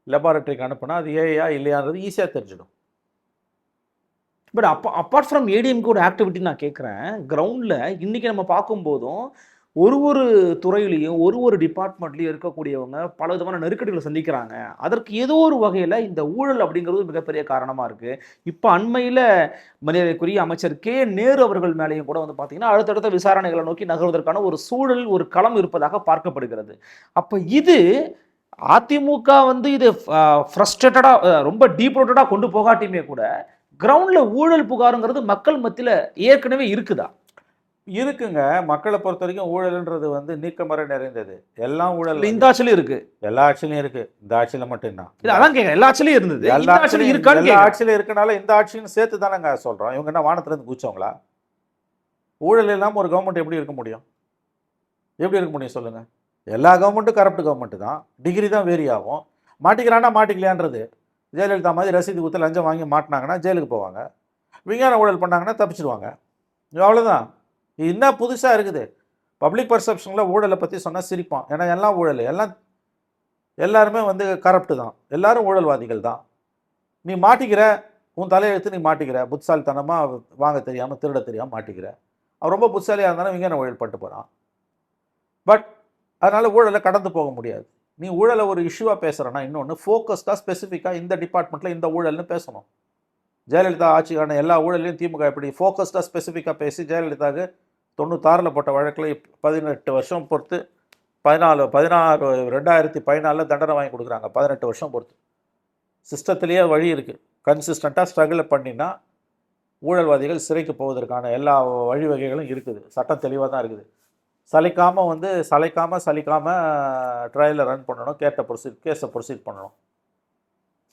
லெபார்ட்டரிக்கு அனுப்புனா அது ஏஐயா இல்லையான்றது ஈஸியாக தெரிஞ்சிடும். பட் அப்பார்ட் ஃப்ரம் ஏடிஎம்கே ஒரு ஆக்டிவிட்டி நான் கேட்குறேன், கிரவுண்டில் இன்றைக்கி நம்ம பார்க்கும்போதும் ஒரு துறையிலையும் ஒரு டிபார்ட்மெண்ட்லையும் இருக்கக்கூடியவங்க பல விதமான நெருக்கடிகளை சந்திக்கிறாங்க. அதற்கு ஏதோ ஒரு வகையில் இந்த ஊழல் அப்படிங்கிறது மிகப்பெரிய காரணமாக இருக்குது. இப்போ அண்மையில் மரியாதைக்குரிய அமைச்சர் கே நேரு அவர்கள் மேலேயும் கூட வந்து பார்த்தீங்கன்னா அடுத்தடுத்த விசாரணைகளை நோக்கி நகர்வதற்கான ஒரு சூழல், ஒரு களம் இருப்பதாக பார்க்கப்படுகிறது. அப்போ இது அதிமுக வந்து இது ஃப்ரஸ்ட்ரேட்டடாக, ரொம்ப டீப் ரூட்டடாக கொண்டு போகாட்டியுமே கூட கிரவுண்டில் ஊழல் புகாருங்கிறது மக்கள் மத்தியில் ஏற்கனவே இருக்குதா? இருக்குங்க. மக்களை பொறுத்த வரைக்கும் ஊழல்ன்றது வந்து நீக்கமர நிறைந்தது. எல்லாம் ஊழல் இந்த ஆட்சியிலும் இருக்கு, எல்லா ஆட்சியிலும் இருக்கு, இந்த ஆட்சியில் மட்டும்தான். அதான் கேட்குறேன், எல்லா ஆட்சியிலும் இருந்தது, எல்லா ஆட்சியிலும் இருக்கான்னு. எல்லா ஆட்சியிலும் இருக்கனால இந்த ஆட்சியும் சேர்த்து தானேங்க சொல்கிறோம். இவங்க என்ன வானத்துலேருந்து குதிச்சவங்களா? ஊழல் இல்லாமல் ஒரு கவர்மெண்ட் எப்படி இருக்க முடியும்? எப்படி இருக்க முடியும் சொல்லுங்கள்? எல்லா கவர்மெண்ட்டும் கரப்ட் கவர்மெண்ட்டு தான், டிகிரி தான் வேரி ஆகும். மாட்டிக்கிறானா மாட்டிக்கலையான்றது. ஜெயலலிதா மாதிரி ரசீது கொடுத்து லஞ்சம் வாங்கி மாட்டினாங்கன்னா ஜெயிலுக்கு போவாங்க. விஞ்ஞான ஊழல் பண்ணாங்கன்னா தப்பிச்சிடுவாங்க. அவ்வளோதான். இது என்ன புதுசாக இருக்குது? பப்ளிக் பர்செப்ஷனில் ஊழலை பற்றி சொன்னால் சிரிப்பான். ஏன்னா எல்லாம் ஊழல், எல்லாருமே வந்து கரப்டு தான், எல்லாரும் ஊழல்வாதிகள் தான். நீ மாட்டிக்கிற, உன் தலையெழுத்து நீ மாட்டிக்கிற, புத்திசாலித்தனமாக வாங்க தெரியாமல் திருட தெரியாமல் மாட்டிக்கிற. அவன் ரொம்ப புத்திசாலியாக இருந்தாலும் விஞ்ஞான ஊழல் பட்டு போகிறான். பட் அதனால் ஊழலை கடந்து போக முடியாது. நீ ஊழலை ஒரு இஷ்யூவாக பேசுகிறேன்னா இன்னொன்று ஃபோக்கஸ்டாக ஸ்பெசிஃபிக்காக இந்த டிபார்ட்மெண்ட்டில் இந்த ஊழல்னு பேசணும். ஜெயலலிதா ஆட்சிக்கான எல்லா ஊழலையும் திமுக எப்படி ஃபோக்கஸ்டாக ஸ்பெசிஃபிக்காக பேசி ஜெயலலிதாவுக்கு 96 போட்ட வழக்கில் 18 வருஷம் பொறுத்து 2014 தண்டனை வாங்கி கொடுக்குறாங்க. 18 வருஷம் பொறுத்து சிஸ்டத்துலேயே வழி இருக்குது. கன்சிஸ்டண்ட்டாக ஸ்ட்ரகிள் பண்ணினா ஊழல்வாதிகள் சிறைக்கு போவதற்கான எல்லா வழிவகைகளும் இருக்குது. சட்டம் தெளிவாக தான் இருக்குது. சலிக்காமல் ட்ரையலில் ரன் பண்ணணும், கேஸை ப்ரொசீட் பண்ணணும்.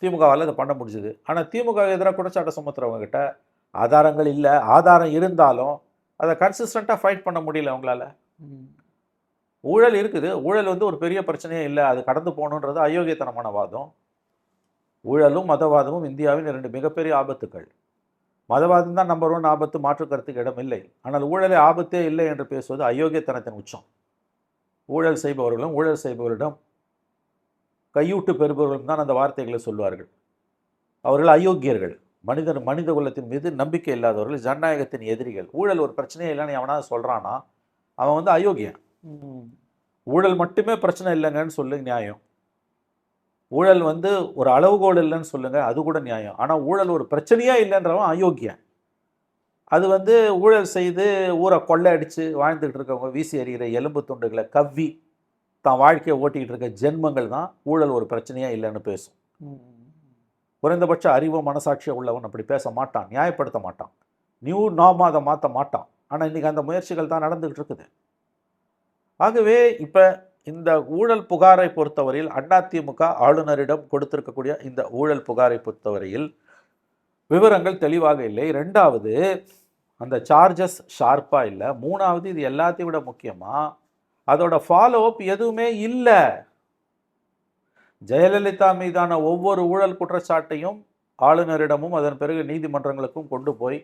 திமுகவால் இதை பண்ண முடிஞ்சுது. ஆனால் திமுக எதிராக குற்றச்சாட்டை சுமத்துறவங்க கிட்ட ஆதாரங்கள் இல்லை. ஆதாரம் இருந்தாலும் அதை கன்சிஸ்டண்ட்டாக ஃபைட் பண்ண முடியல அவங்களால. ஊழல் இருக்குது, ஊழல் வந்து ஒரு பெரிய பிரச்சனையே இல்லை, அது கடந்து போகணுன்றது அயோக்கியத்தனமான வாதம். ஊழலும் மதவாதமும் இந்தியாவின் 2 மிகப்பெரிய ஆபத்துக்கள். மதவாதம் தான் நம்பர் 1 ஆபத்து, மாற்று கருத்துக்கு இடமில்லை. ஆனால் ஊழலே ஆபத்தே இல்லை என்று பேசுவது அயோக்கியத்தனத்தின் உச்சம். ஊழல் செய்பவர்களும் ஊழல் செய்பவர்களிடம் கையூட்டு பெறுபவர்களும் தான் அந்த வார்த்தைகளை சொல்வார்கள். அவர்கள் அயோக்கியர்கள், மனித குலத்தின் மீது நம்பிக்கை இல்லாதவர்கள், ஜனநாயகத்தின் எதிரிகள். ஊழல் ஒரு பிரச்சனையே இல்லைன்னு எவனாவது சொல்கிறான்னா அவன் வந்து அயோக்கியன். ஊழல் மட்டுமே பிரச்சனை இல்லைங்கன்னு சொல்லு, நியாயம். ஊழல் வந்து ஒரு அளவுகோல் இல்லைன்னு சொல்லுங்க, அது கூட நியாயம். ஆனால் ஊழல் ஒரு பிரச்சனையே இல்லைன்றவன் அயோக்கியன். அது வந்து ஊழல் செய்து ஊரை கொள்ளை அடித்து வாழ்ந்துக்கிட்டு இருக்கவங்க, வீசி எறிகிற எலும்பு துண்டுகளை கவ்வி தான் வாழ்க்கையை ஓட்டிக்கிட்டு இருக்க ஜென்மங்கள் தான் ஊழல் ஒரு பிரச்சனையே இல்லைன்னு பேசும். குறைந்தபட்ச அறிவு மனசாட்சியை உள்ளவன் அப்படி பேச மாட்டான், நியாயப்படுத்த மாட்டான், நியூ நார்மாக அதை மாற்ற மாட்டான். ஆனால் இன்றைக்கி அந்த முயற்சிகள் தான் நடந்துக்கிட்டு இருக்குது. ஆகவே இப்போ இந்த ஊழல் புகாரை பொறுத்தவரையில் அதிமுக ஆளுநரிடம் கொடுத்திருக்கக்கூடிய இந்த ஊழல் புகாரை பொறுத்தவரையில் விவரங்கள் தெளிவாக இல்லை. 2வது, அந்த சார்ஜஸ் ஷார்ப்பாக இல்லை. 3வது, இது எல்லாத்தையும் விட முக்கியமாக அதோட ஃபாலோ அப் எதுவுமே இல்லை. ஜெயலலிதா மீதான ஒவ்வொரு ஊழல் குற்றச்சாட்டையும் ஆளுநரிடமும் அதன் பிறகு நீதிமன்றங்களுக்கும் கொண்டு போய்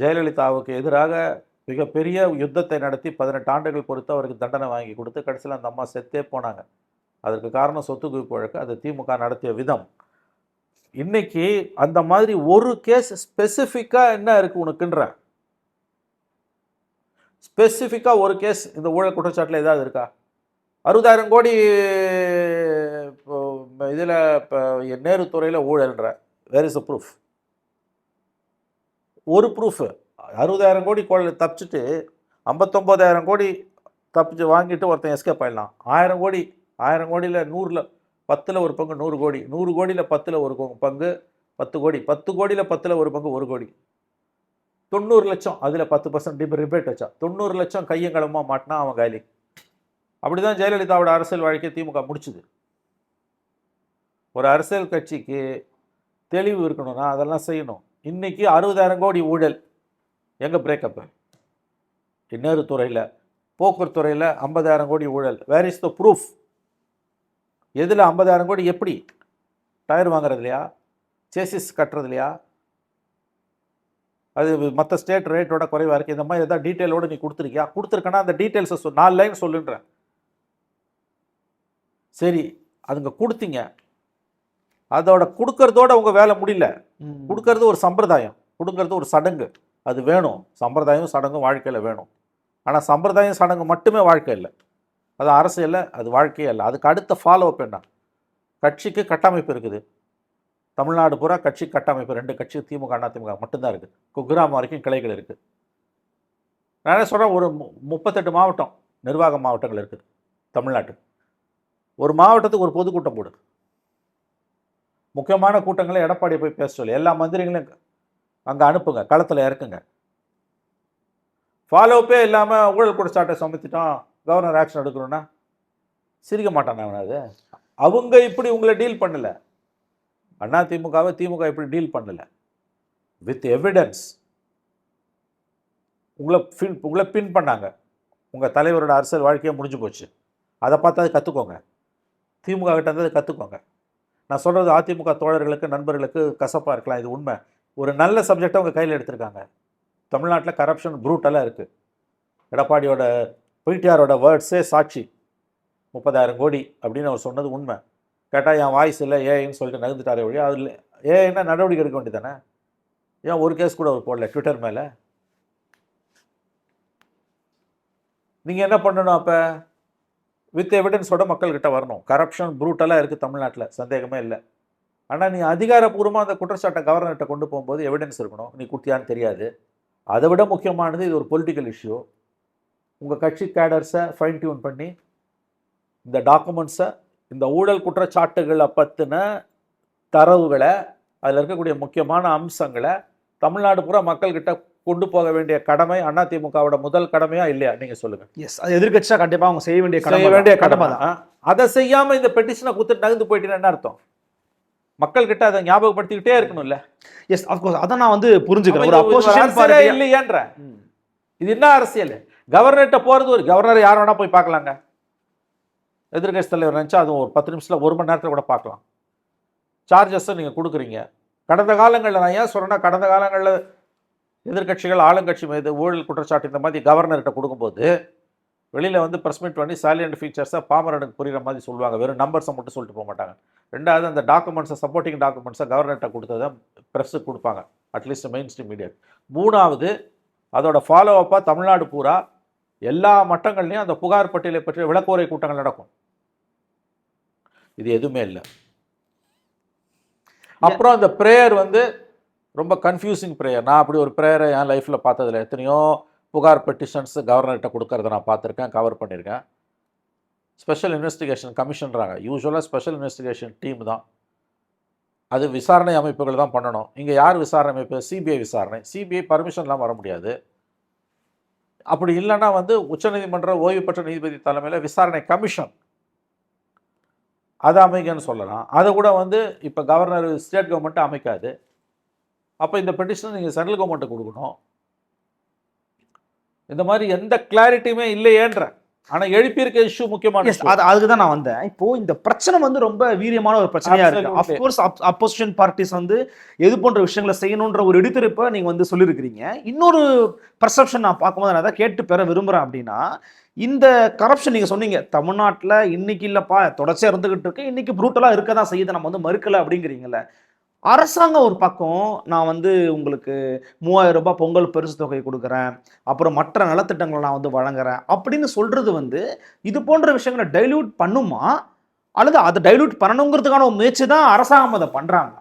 ஜெயலலிதாவுக்கு எதிராக மிகப்பெரிய யுத்தத்தை நடத்தி 18 ஆண்டுகள் பொறுத்து அவருக்கு தண்டனை வாங்கி கொடுத்து கடைசியில் அந்த அம்மா செத்தே போனாங்க. அதற்கு காரணம் சொத்து குவிப்பு வழக்கு, அது திமுக நடத்திய விதம். இன்னைக்கு அந்த மாதிரி ஒரு கேஸ் ஸ்பெசிஃபிக்காக என்ன இருக்குது உனக்குன்ற ஸ்பெசிஃபிக்காக ஒரு கேஸ் இந்த ஊழல் குற்றச்சாட்டில் ஏதாவது இருக்கா? 60,000 கோடி இதில் இப்போ நேரு துறையில் ஊழல்ன்ற, வேர் இஸ் அ ப்ரூஃப்? ஒரு ப்ரூஃபு. 60,000 கோடி தப்பிச்சுட்டு 59,000 கோடி தப்பிச்சு வாங்கிட்டு ஒருத்தன் எஸ்கேப் ஆயிடலாம். 1000 கோடியில் 100ல் 10ல் ஒரு பங்கு 100 கோடி, 100 கோடியில் 10ல் ஒரு பங்கு 10 கோடி, 10 கோடியில் 10ல் ஒரு பங்கு 1 கோடி, 90 லட்சம். அதில் 10% ரிபேட் வச்சா 90 லட்சம் கையங்கலமாக மாட்டினா அவன் காலி. அப்படி தான் ஜெயலலிதாவோட அரசியல் வாழ்க்கை திமுக முடிச்சுது. ஒரு அரசியல் கட்சிக்கு தெளிவு இருக்கணும்னா அதெல்லாம் செய்யணும். இன்றைக்கி 60,000 கோடி ஊழல் எங்கே பிரேக்கப்பு? நேரு துறையில், போக்குவரத்து துறையில் 50,000 கோடி ஊழல். Where is the proof? எதில் 50,000 கோடி? எப்படி? டயர் வாங்குறது இல்லையா? சேசிஸ் கட்டுறது இல்லையா? அது மற்ற ஸ்டேட் ரேட்டோட குறைவாக இருக்குது. இந்த மாதிரி எதாவது டீட்டெயிலோடு நீ கொடுத்துருக்கியா? கொடுத்துருக்கேன்னா அந்த டீட்டெயில்ஸை 4 லைன் சொல்லுன்றேன். சரி, அதுங்க கொடுத்தீங்க, அதோட கொடுக்கறதோட உங்கள் வேலை முடியல. கொடுக்கறது ஒரு சம்பிரதாயம், கொடுக்கறது ஒரு சடங்கு, அது வேணும். சம்பிரதாயம் சடங்கும் வாழ்க்கையில் வேணும். ஆனால் சம்பிரதாயம் சடங்கு மட்டுமே வாழ்க்கை இல்லை, அது அரசியலில் அது வாழ்க்கையே இல்லை. அதுக்கு அடுத்த ஃபாலோ அப் என்ன? கட்சிக்கு கட்டமைப்பு இருக்குது. தமிழ்நாடு பூரா கட்சி கட்டமைப்பு 2 கட்சி, திமுக அதிமுக மட்டும்தான் இருக்குது. குக்கிராமம் வரைக்கும் கிளைகள் இருக்குது. நான் என்ன சொல்கிறேன், ஒரு 38 மாவட்டம் நிர்வாக மாவட்டங்கள் இருக்குது தமிழ்நாட்டுக்கு. ஒரு மாவட்டத்துக்கு ஒரு பொதுக்கூட்டம் போடு. முக்கியமான கூட்டங்களை எடப்பாடியை போய் பேச சொல்லி எல்லா மந்திரிகளையும் அங்கே அனுப்புங்க, களத்தில் இறக்குங்க. ஃபாலோப்பே இல்லாமல் ஊழல் குற்றச்சாட்டை சுமத்திட்டோம், கவர்னர் ஆக்ஷன் எடுக்கணும்னா சிரிக்க மாட்டானே அவனாது. அவங்க இப்படி உங்களை டீல் பண்ணலை, அதிமுகவை திமுக இப்படி டீல் பண்ணலை. வித் எவிடன்ஸ் உங்களை பின் பண்ணாங்க. உங்கள் தலைவரோட அரசியல் வாழ்க்கையே முடிஞ்சு போச்சு. அதை பார்த்து அது கற்றுக்கோங்க. திமுக கிட்ட இருந்து கற்றுக்கோங்க. நான் சொல்கிறது அதிமுக தோழர்களுக்கு நண்பர்களுக்கு கசப்பாக இருக்கலாம், இது உண்மை. ஒரு நல்ல சப்ஜெக்டை அவங்க கையில் எடுத்திருக்காங்க. தமிழ்நாட்டில் கரப்ஷன் ப்ரூட்டலாக இருக்குது. எடப்பாடியோட பிடிஆரோட வேர்ட்ஸே சாட்சி. 30,000 கோடி அப்படின்னு அவர் சொன்னது உண்மை. கேட்டால் என் வாய்ஸ் இல்லை ஏஐன்னு சொல்லிட்டு நகர்ந்துட்டாரே வழி, அதில் ஏஐன்னா நடவடிக்கை எடுக்க வேண்டியதானே? ஏன் ஒரு கேஸ் கூட அவர் போடல ட்விட்டர் மேலே? நீங்கள் என்ன பண்ணணும் அப்போ? வித் எவிடன்ஸோட மக்கள்கிட்ட வரணும். கரப்ஷன் ப்ரூட்டலாக இருக்குது தமிழ்நாட்டில், சந்தேகமே இல்லை. ஆனால் நீ அதிகாரப்பூர்வமாக அந்த குற்றச்சாட்டை கவர்னர்கிட்ட கொண்டு போகும்போது எவிடன்ஸ் இருக்கணும். நீ குட்டியான்னு தெரியாது. அதை விட முக்கியமானது, இது ஒரு பொலிட்டிக்கல் இஷ்யூ. உங்கள் கட்சி கேடர்ஸை ஃபைன் டியூன் பண்ணி இந்த டாக்குமெண்ட்ஸை, இந்த ஊழல் குற்றச்சாட்டுகளை பற்றின தரவுகளை, அதில் இருக்கக்கூடிய முக்கியமான அம்சங்களை தமிழ்நாடு பூரா மக்கள்கிட்ட கொண்டு போக வேண்டிய கடமை அதிமுகவோட முதல் கடமையா இல்லையா? நீங்க சொல்லுங்க. எஸ், அது எதிர்க்கட்சியா கண்டிப்பா அவங்க செய்ய வேண்டிய கடமை தான். அதை செய்யாம இந்த பெட்டிஷனை குத்துட்டு நகர்ந்து போயிட்டீங்கன்னா என்ன அர்த்தம்? மக்கள் கிட்ட அதை ஞாபகப்படுத்திக்கிட்டே இருக்கணும்ல. Yes, of course. அதான் நான் வந்து புரிஞ்சுக்கிறேன். ஒரு அப்போசிஷன் பார்ட்டி இல்லையான்ற. இது என்ன அரசியல்? கவர்னர்கிட்ட போறது, ஒரு கவர்னர் யார் வேணா போய் பார்க்கலாங்க. எதிர்கட்சி தலைவர் நினைச்சா அது ஒரு 10 நிமிஷத்துல 1 மணி நேரத்தில் கூட பார்க்கலாம். சார்ஜஸ் நீங்க கொடுக்குறீங்க. கடந்த காலங்களில் நான் ஏன் சொல்றேன்னா, கடந்த காலங்களில் எதிர்கட்சிகள் ஆளுங்கட்சி மீது ஊழல் குற்றச்சாட்டு இந்த மாதிரி கவர்னர்கிட்ட கொடுக்கும்போது வெளியில் வந்து ப்ரெஸ் மீட் பண்ணி சாலியன்ட் ஃபீச்சர்ஸை பாமரனுக்கு புரிகிற மாதிரி சொல்லுவாங்க. வெறும் நம்பர்ஸை மட்டும் சொல்லிட்டு போக மாட்டாங்க. ரெண்டாவது, அந்த டாக்குமெண்ட்ஸை, சப்போர்ட்டிங் டாக்குமெண்ட்ஸை கவர்னர்கிட்ட கொடுத்ததை ப்ரெஸ்ஸுக்கு கொடுப்பாங்க, அட்லீஸ்ட் மெயின் ஸ்ட்ரீம் மீடியா. மூணாவது, அதோட ஃபாலோ அப்பாக தமிழ்நாடு பூரா எல்லா மட்டங்கள்லையும் அந்த புகார் பட்டியலை பற்றிய விளக்கோரை கூட்டங்கள் நடக்கும். இது எதுவுமே இல்லை. அப்புறம் அந்த ப்ரேயர் வந்து ரொம்ப கன்ஃபியூசிங் ப்ரேயர். நான் அப்படி ஒரு ப்ரேயரை என் லைஃப்பில் பார்த்ததில்ல. எத்தனையோ புகார் பெட்டிஷன்ஸ் கவர்னர்கிட்ட கொடுக்கறத நான் பார்த்துருக்கேன், கவர் பண்ணியிருக்கேன். ஸ்பெஷல் இன்வெஸ்டிகேஷன் கமிஷன்றாங்க. யூஸ்வலாக ஸ்பெஷல் இன்வெஸ்டிகேஷன் டீம் தான், அது விசாரணை அமைப்புகள் தான் பண்ணணும். இங்கே யார் விசாரணை அமைப்பு? சிபிஐ விசாரணை. சிபிஐ பர்மிஷன்லாம் வர முடியாது. அப்படி இல்லைன்னா வந்து உச்சநீதிமன்ற ஓய்வு பெற்ற நீதிபதி தலைமையில் விசாரணை கமிஷன், அதை அமைக்கன்னு சொல்லலாம். அதை கூட வந்து இப்போ கவர்னர், ஸ்டேட் கவர்மெண்ட்டு அமைக்காது. அப்போ இந்த பெட்டிஷனை நீங்கள் சென்ட்ரல் கவர்மெண்ட்டை கொடுக்கணும். இந்த மாதிரி எந்த கிளாரிட்டியுமே இல்லையேன்ற. ஆனால் எழுப்பியிருக்க இஷ்யூ முக்கியமான. அதுக்கு தான் நான் வந்தேன். இப்போ இந்த பிரச்சனை வந்து ரொம்ப வீரியமான ஒரு பிரச்சனையா இருக்கு. அஃப்கோர்ஸ் அப்போசிஷன் பார்ட்டிஸ் வந்து எது போன்ற விஷயங்களை செய்யணுன்ற ஒரு எடுத்திருப்ப நீங்க வந்து சொல்லியிருக்கிறீங்க. இன்னொரு பர்செப்ஷன் நான் பார்க்கும்போது நான் அதை கேட்டு பெற விரும்புகிறேன். அப்படின்னா, இந்த கரப்ஷன் நீங்க சொன்னீங்க தமிழ்நாட்டில் இன்னைக்கு இல்லப்பா, தொடர்ச்சியா இருந்துகிட்டு இருக்கு, இன்னைக்கு ப்ரூட்டலாக இருக்க தான் செய்யுது, நம்ம வந்து மறுக்கலை அப்படிங்கிறீங்கல்ல. அரசாங்கம் ஒரு பக்கம் நான் வந்து உங்களுக்கு 3000 ரூபாய் பொங்கல் பரிசு தொகை கொடுக்குறேன், அப்புறம் மற்ற நலத்திட்டங்களை நான் வந்து வழங்குறேன் அப்படின்னு சொல்றது வந்து இது போன்ற விஷயங்களை டைல்யூட் பண்ணுமா, அல்லது அதை டைல்யூட் பண்ணணுங்கிறதுக்கான ஒரு முயற்சி தான் அரசாங்கம் அதை பண்றாங்க?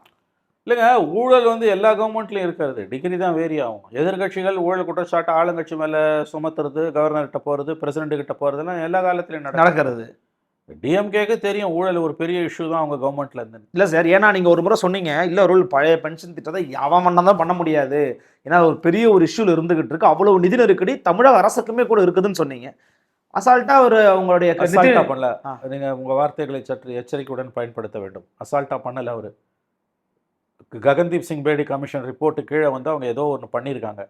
இல்லைங்க, ஊழல் வந்து எல்லா கவர்மெண்ட்லையும் இருக்கிறது, டிகிரி தான் வேரி ஆகும். எதிர்கட்சிகள் ஊழல் குற்றச்சாட்டு ஆளுங்கட்சி மேலே சுமத்துறது, கவர்னர்கிட்ட போகிறது, பிரசிடென்ட் கிட்ட போகிறதுலாம் எல்லா காலத்திலையும் நடக்கிறது. டிஎம்கேக்கு தெரியும் ஊழல் ஒரு பெரிய இஷ்யூ தான் அவங்க கவர்மெண்ட்ல இருந்து. இல்லை சார், ஏன்னா நீங்கள் ஒரு முறை சொன்னீங்க, இல்லை ரூல் பழைய பென்ஷன் திட்டத்தை அவன் மண்ணம் தான் பண்ண முடியாது, ஏன்னா ஒரு பெரிய ஒரு இஷ்யூல இருந்துகிட்டு இருக்கு, அவ்வளவு நிதி நெருக்கடி தமிழக அரசுக்குமே கூட இருக்குதுன்னு சொன்னீங்க. அசால்ட்டா ஒரு உங்களுடைய பண்ணல. நீங்க உங்க வார்த்தைகளை சற்று எச்சரிக்கையுடன் பயன்படுத்த வேண்டும். அசால்ட்டா பண்ணல. அவரு ககன்தீப் சிங் பேடி கமிஷன் ரிப்போர்ட்டு கீழே வந்து அவங்க ஏதோ ஒன்று பண்ணியிருக்காங்க,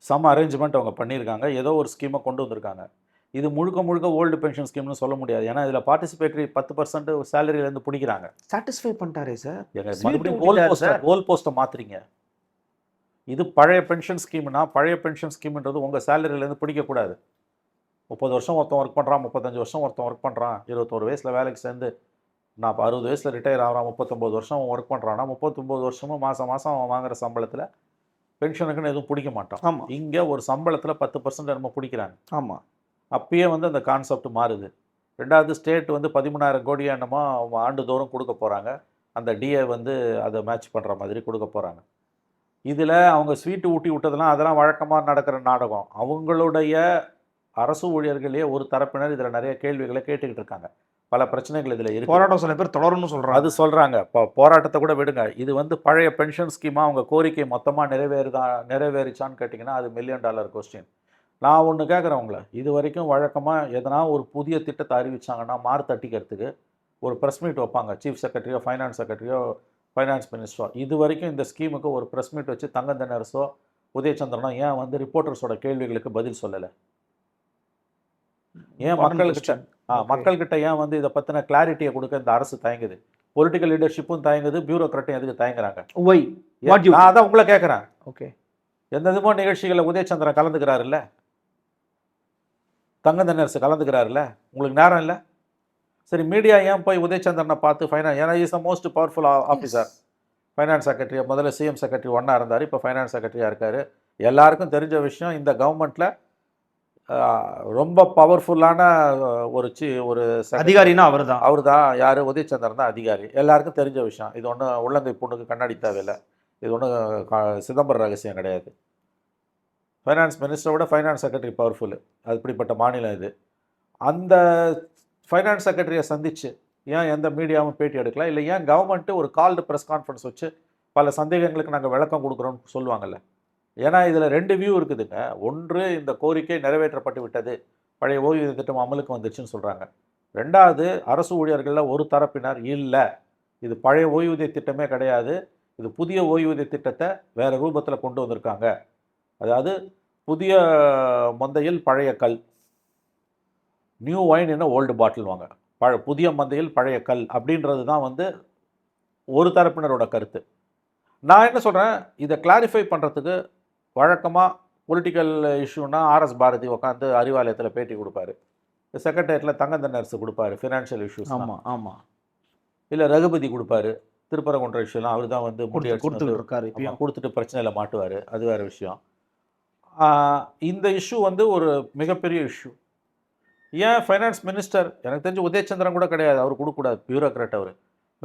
சம் அரேஞ்ச்மெண்ட் அவங்க பண்ணியிருக்காங்க, ஏதோ ஒரு ஸ்கீமை கொண்டு வந்திருக்காங்க. இது முழுக்க முழுக்க ஓல்டு பென்ஷன் ஸ்கீம்னு சொல்ல முடியாது. ஏன்னா இதில் பார்ட்டிசிபேட்டரி 10% சேலரியிலேருந்து பிடிக்கிறாங்க. சாட்டிஸ்ஃபை பண்ணிட்டாரே சார். மறுபடியும் கோல் போஸ்ட்டை மாற்றுறீங்க. இது பழைய பென்ஷன் ஸ்கீம்னா, பழைய பென்ஷன் ஸ்கீம்ன்றது உங்கள் சேலரியிலேருந்து பிடிக்கக்கூடாது. 30 வருஷம் ஒருத்தன் ஒர்க் பண்ணுறான், 35 வருஷம் ஒருத்தன் ஒர்க் பண்ணுறான், 21 வயசில் வேலைக்கு சேர்ந்து நான் இப்போ 60 வயசில் ரிட்டையர் ஆகிறான், 39 வருஷம் அவன் ஒர்க் பண்ணுறான்னா 39 வருஷமும் மாதம் மாதம் அவன் வாங்குற சம்பளத்தில் பென்ஷனுக்குன்னு எதுவும் பிடிக்க மாட்டான். ஆமாம். இங்கே ஒரு சம்பளத்தில் 10% நம்ம பிடிக்கிறாங்க. ஆமாம். அப்பயே வந்து அந்த கான்செப்ட் மாறுது. ரெண்டாவது, ஸ்டேட் வந்து 13,000 கோடி என்னமோ ஆண்டுதோறும் கொடுக்க போகிறாங்க. அந்த டிஏ வந்து அதை மேட்ச் பண்ணுற மாதிரி கொடுக்க போகிறாங்க. இதில் அவங்க ஸ்வீட்டு ஊட்டி விட்டதெல்லாம் அதெல்லாம் வழக்கமாக நடக்கிற நாடகம். அவங்களுடைய அரசு ஊழியர்களே ஒரு தரப்பினர் இதில் நிறைய கேள்விகளை கேட்டுக்கிட்டு இருக்காங்க. பல பிரச்சனைகள் இதில் இருக்கு. போராட்டம் சில பேர் தொடரணும்னு சொல்கிறாங்க. அது சொல்கிறாங்க. போராட்டத்தை கூட விடுங்க. இது வந்து பழைய பென்ஷன் ஸ்கீமாக அவங்க கோரிக்கை மொத்தமாக நிறைவேறிச்சான்னு கேட்டிங்கன்னா அது $1 மில்லியன் கொஸ்டின். நான் ஒன்று கேட்குறேன் உங்களை, இது வரைக்கும் வழக்கமாக எதனா ஒரு புதிய திட்டத்தை அறிவிச்சாங்கன்னா தட்டிக்கிறதுக்கு ஒரு ப்ரெஸ் மீட் வைப்பாங்க. சீஃப் செக்ரட்டரியோ, ஃபைனான்ஸ் செக்ரட்டரியோ, ஃபைனான்ஸ் மினிஸ்டரோ. இது வரைக்கும் இந்த ஸ்கீமுக்கு ஒரு ப்ரெஸ் மீட் வச்சு தங்கம் தென்னரசோ உதயச்சந்திரனோ ஏன் வந்து ரிப்போர்ட்டர்ஸோட கேள்விகளுக்கு பதில் சொல்லலை? ஏன் மக்கள்கிட்ட ஏன் வந்து இதை பற்றின கிளாரிட்டியை கொடுக்க இந்த அரசு தயங்குது? பொலிட்டிக்கல் லீடர்ஷிப்பும் தயங்குது, பியூரோக்ராட்டும் எதுக்கு தயங்குறாங்க? ஒய் வாட் யூ நான் அதான் உங்களை கேட்குறேன். ஓகே எந்த இதுமோ நிகழ்ச்சிகளில் உதயச்சந்திரன் கலந்துக்கிறாருல்ல, தங்க தென்னரசு கலந்துக்கிறாருல்ல, உங்களுக்கு நேரம் இல்லை? சரி, மீடியா ஏன் போய் உதயச்சந்திரனை பார்த்து ஏன்னா is the most powerful officer. Finance secretary, முதல்ல சிஎம் செக்ரட்டரி ஒன்றா இருந்தார், இப்போ ஃபைனான்ஸ் செக்ரட்டரியாக இருக்கார். எல்லாருக்கும் தெரிஞ்ச விஷயம், இந்த கவர்மெண்ட்டில் ரொம்ப பவர்ஃபுல்லான ஒரு அதிகாரினா அவர் தான். அவர் தான். யார்? உதயச்சந்திரன் தான் அதிகாரி. எல்லாருக்கும் தெரிஞ்ச விஷயம். இது ஒன்றும் உள்ளங்கை பொண்ணுக்கு கண்ணாடி தேவையில்லை. இது ஒன்றும் சிதம்பரம் ரகசியம் கிடையாது. ஃபைனான்ஸ் மினிஸ்டரை விட ஃபைனான்ஸ் செக்ரட்டரி பவர்ஃபுல்லு. அப்படிப்பட்ட மாநிலம் இது. அந்த ஃபைனான்ஸ் செக்ரட்டரியை சந்தித்து ஏன் எந்த மீடியாவும் பேட்டி எடுக்கலாம்? இல்லை ஏன் கவர்மெண்ட்டு ஒரு கால்டு ப்ரெஸ் கான்ஃபரன்ஸ் வச்சு பல சந்தேகங்களுக்கு நாங்கள் விளக்கம் கொடுக்குறோன்னு சொல்லுவாங்கல்ல? ஏன்னா இதில் 2 வியூ இருக்குதுங்க. ஒன்று, இந்த கோரிக்கை நிறைவேற்றப்பட்டு விட்டது, பழைய ஓய்வூதிய திட்டம் அமலுக்கு வந்துச்சுன்னு சொல்கிறாங்க. 2வது, அரசு ஊழியர்களில் ஒரு தரப்பினர் இல்லை, இது பழைய ஓய்வூதிய திட்டமே கிடையாது, இது புதிய ஓய்வூதிய திட்டத்தை வேறு ரூபத்தில் கொண்டு வந்திருக்காங்க. அதாவது புதிய மந்தையில் பழைய கல், நியூ வைன் என்ன ஓல்டு பாட்டில் வாங்க, புதிய மந்தையில் பழைய கல் அப்படின்றது தான் வந்து ஒரு தரப்பினரோட கருத்து. நான் என்ன சொல்கிறேன், இதை கிளாரிஃபை பண்ணுறதுக்கு வழக்கமாக பொலிட்டிக்கல் இஷ்யூனா ஆர்எஸ் பாரதி உட்காந்து அறிவாலயத்தில் பேட்டி கொடுப்பாரு, செக்ரட்டரியேட்டில் தங்க தென்னரசு கொடுப்பாரு ஃபினான்ஷியல் இஷ்யூஸ். ஆமாம் ஆமாம். இல்லை ரகுபதி கொடுப்பாரு, திருப்பரங்குன்ற இஷ்யூலாம் அவர் தான் வந்து கொடுத்துட்டு இருக்காரு, கொடுத்துட்டு பிரச்சனையில் மாட்டுவார், அது வேறு விஷயம். இந்த இஷ்யூ வந்து ஒரு மிகப்பெரிய இஷ்யூ. ஏன் ஃபைனான்ஸ் மினிஸ்டர், எனக்கு தெரிஞ்சு உதயச்சந்திரன் கூட கிடையாது, அவர் கொடுக்கக்கூடாது, பியூரோக்ராட் அவர்,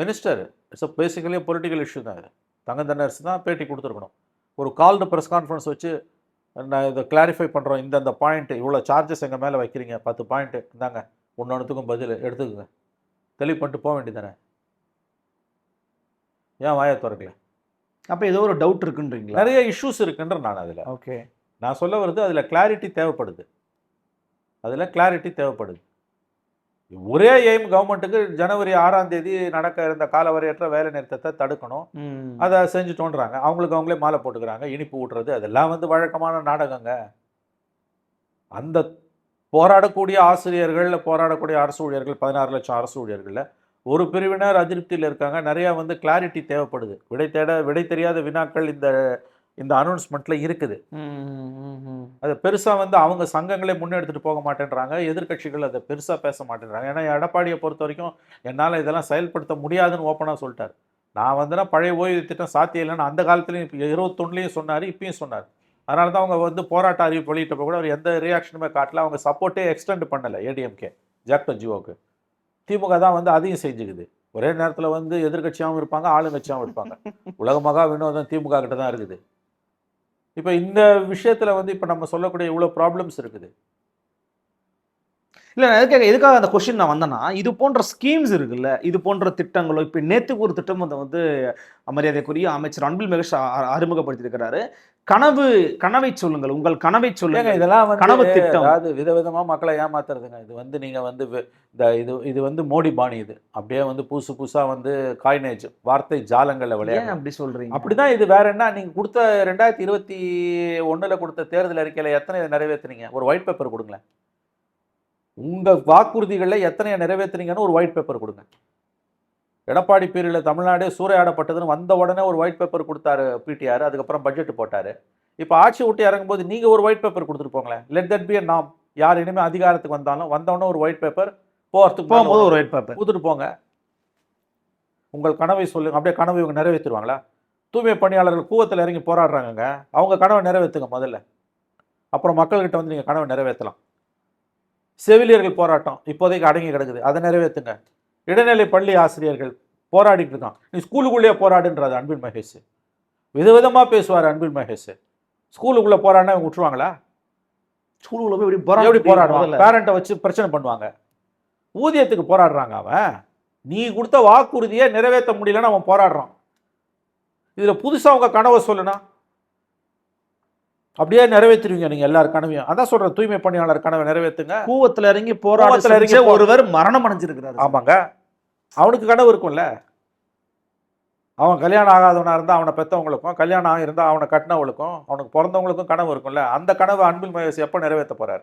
minister. It's basically political issue தான் இது. தங்க தென்னரசு தான் பேட்டி கொடுத்துருக்கணும். ஒரு கால்டு ப்ரெஸ் கான்ஃபரன்ஸ் வச்சு நான் இதை கிளாரிஃபை பண்ணுறோம், இந்தந்த பாயிண்ட்டு, இவ்வளோ சார்ஜஸ் எங்கள் மேலே வைக்கிறீங்க, 10 பாயிண்ட்டு இந்தாங்க, ஒன்றுத்துக்கும் பதில் எடுத்துக்கோங்க, தெளிவு பண்ணிட்டு போக வேண்டியதானே? ஏன் வாயை திறக்கல? அப்போ ஏதோ ஒரு டவுட் இருக்குன்றீங்களா? நிறைய இஷ்யூஸ் இருக்குன்ற நான் அதில். ஓகே, நான் சொல்ல வருது, அதில் கிளாரிட்டி தேவைப்படுது, அதில் கிளாரிட்டி தேவைப்படுது. ஒரே எய்ம் கவர்மெண்ட்டுக்கு ஜனவரி 6ஆம் தேதி நடக்க இருந்த காலவரையற்ற வேலை நிறுத்தத்தை தடுக்கணும், அதை செஞ்சுட்டோன்றாங்க. அவங்களுக்கு அவங்களே மாலை போட்டுக்கிறாங்க, இனிப்பு ஊட்டுறது, அதெல்லாம் வந்து வழக்கமான நாடகங்க. அந்த போராடக்கூடிய ஆசிரியர்கள், போராடக்கூடிய அரசு ஊழியர்கள், 16 லட்சம் அரசு ஊழியர்களில் ஒரு பிரிவினர் அதிருப்தியில் இருக்காங்க. நிறையா வந்து கிளாரிட்டி தேவைப்படுது. விடை தெரியாத வினாக்கள் இந்த அனௌன்ஸ்மெண்ட்டில் இருக்குது. அதை பெருசாக வந்து அவங்க சங்கங்களே முன்னெடுத்துட்டு போக மாட்டேன்றாங்க, எதிர்க்கட்சிகள் அதை பெருசாக பேச மாட்டேன்றாங்க. ஏன்னா எடப்பாடியை பொறுத்த வரைக்கும் என்னால் இதெல்லாம் செயல்படுத்த முடியாதுன்னு ஓப்பனாக சொல்லிட்டார். நான் வந்துன்னா பழைய ஓய்வு திட்டம் சாத்தியம் இல்லைன்னு அந்த காலத்துலேயும் 21லேயும் சொன்னார், இப்பயும் சொன்னார். அதனால தான் அவங்க வந்து போராட்ட அறிவிப்பு வெளியிட்டப்போ கூட அவர் எந்த ரியாக்ஷனுமே காட்டல, அவங்க சப்போர்ட்டே எக்ஸ்டெண்ட் பண்ணலை ஏடிஎம்கே ஜாக்டோ ஜியோவுக்கு. திமுக தான் வந்து அதையும் செஞ்சுக்குது. ஒரே நேரத்தில் வந்து எதிர்கட்சியாகவும் இருப்பாங்க, ஆளுங்கட்சியாகவும் இருப்பாங்க. உலகமாக வினோதம் திமுக கிட்ட தான் இருக்குது. இப்போ இந்த விஷயத்தில் வந்து இப்போ நம்ம சொல்லக்கூடிய இவ்வளோ ப்ராப்ளம்ஸ் இருக்குது. இல்லை, நான் எதுக்காக அந்த கொஸ்டின் நான் வந்தேன்னா, இது போன்ற ஸ்கீம்ஸ் இருக்குல்ல, இது போன்ற திட்டங்களோ, இப்போ நேற்றுக்கு ஒரு திட்டம் அதை வந்து மரியாதைக்குரிய அமைச்சர் அன்பில் மகேஷ் அறிமுகப்படுத்தியிருக்கிறாரு. கனவை சொல்லுங்கள், உங்கள் கனவை சொல்லுங்க. இதெல்லாம் கனவு திட்டம், அதாவது விதவிதமாக மக்களை ஏமாத்துறதுங்க. இது வந்து நீங்கள் வந்து இது வந்து மோடி பாணி. இது அப்படியே வந்து புதுசாக வந்து காயினேஜ் வார்த்தை ஜாலங்களில் விளையாடு. அப்படி சொல்கிறீங்க? அப்படிதான். இது வேற என்ன, நீங்கள் கொடுத்த 2021 கொடுத்த தேர்தல் அறிக்கையில் எத்தனை நிறைவேற்றுனீங்க? ஒரு ஒயிட் பேப்பர் கொடுங்களேன். உங்கள் வாக்குறுதிகளில் எத்தனையை நிறைவேற்றுனீங்கன்னு ஒரு ஒயிட் பேப்பர் கொடுங்க. எடப்பாடி பீரியடில் தமிழ்நாடு சூறையாடப்பட்டதுன்னு வந்த உடனே ஒரு ஒயிட் பேப்பர் கொடுத்தாரு பிடிஆர், அதுக்கப்புறம் பட்ஜெட் போட்டார். இப்போ ஆட்சி விட்டு இறங்கும்போது நீங்கள் ஒரு ஒயிட் பேப்பர் கொடுத்துட்டு போங்களேன். லெட் தட் பி நாம். யார் இனிமேல் அதிகாரத்துக்கு வந்தவொடனே ஒரு ஒயிட் பேப்பர், போகும்போது ஒரு ஒயிட் பேப்பர் கொடுத்துட்டு போங்க. உங்கள் கனவை சொல்லுங்க. அப்படியே கனவை இவங்க நிறைவேற்றுவாங்களா? தூய்மை பணியாளர்கள் கூவத்தில் இறங்கி போராடுறாங்கங்க, அவங்க கனவை நிறைவேற்றுங்க முதல்ல, அப்புறம் மக்கள்கிட்ட வந்து நீங்கள் கனவை நிறைவேற்றலாம். செவிலியர்கள் போராட்டம் இப்போதைக்கு அடங்கி கிடக்குது, அதை நிறைவேற்றுங்க. இடைநிலை பள்ளி ஆசிரியர்கள் போராடிட்டு இருக்கான், நீ ஸ்கூலுக்குள்ளேயே போராடுன்றாது அன்பில் மகேஷ். விதவிதமாக பேசுவார் அன்பில் மகேஷ். ஸ்கூலுக்குள்ளே போராடினா இவங்க விட்டுருவாங்களா? ஸ்கூலுக்குள்ள போய் எப்படி போராடுவாங்க? பேரண்ட்டை வச்சு பிரச்சனை பண்ணுவாங்க. ஊதியத்துக்கு போராடுறாங்க. அவன் நீ கொடுத்த வாக்குறுதியை நிறைவேற்ற முடியலன்னு அவன் போராடுறான். இதில் புதுசாக உங்கள் கனவை சொல்லுனா அப்படியே நிறைவேற்றுவீங்க நீங்கள் எல்லாரும் கனவையும். அதான் சொல்கிறேன், தூய்மை பணியாளர் கனவை நிறைவேற்றுங்க. கூவத்தில் இறங்கி போராட்டத்தில் ஒருவர் மரணம் அடைஞ்சிருக்கிறார். ஆமாங்க, அவனுக்கு கனவு இருக்கும்ல. அவன் கல்யாணம் ஆகாதவனாக இருந்தால் அவனை பெற்றவங்களுக்கும், கல்யாணம் ஆகியிருந்தால் அவனை கட்டினவங்களுக்கும், அவனுக்கு பிறந்தவங்களுக்கும் கனவு இருக்கும்ல. அந்த கனவு அன்பில் மகேஷ் எப்போ நிறைவேற்ற போகிறார்?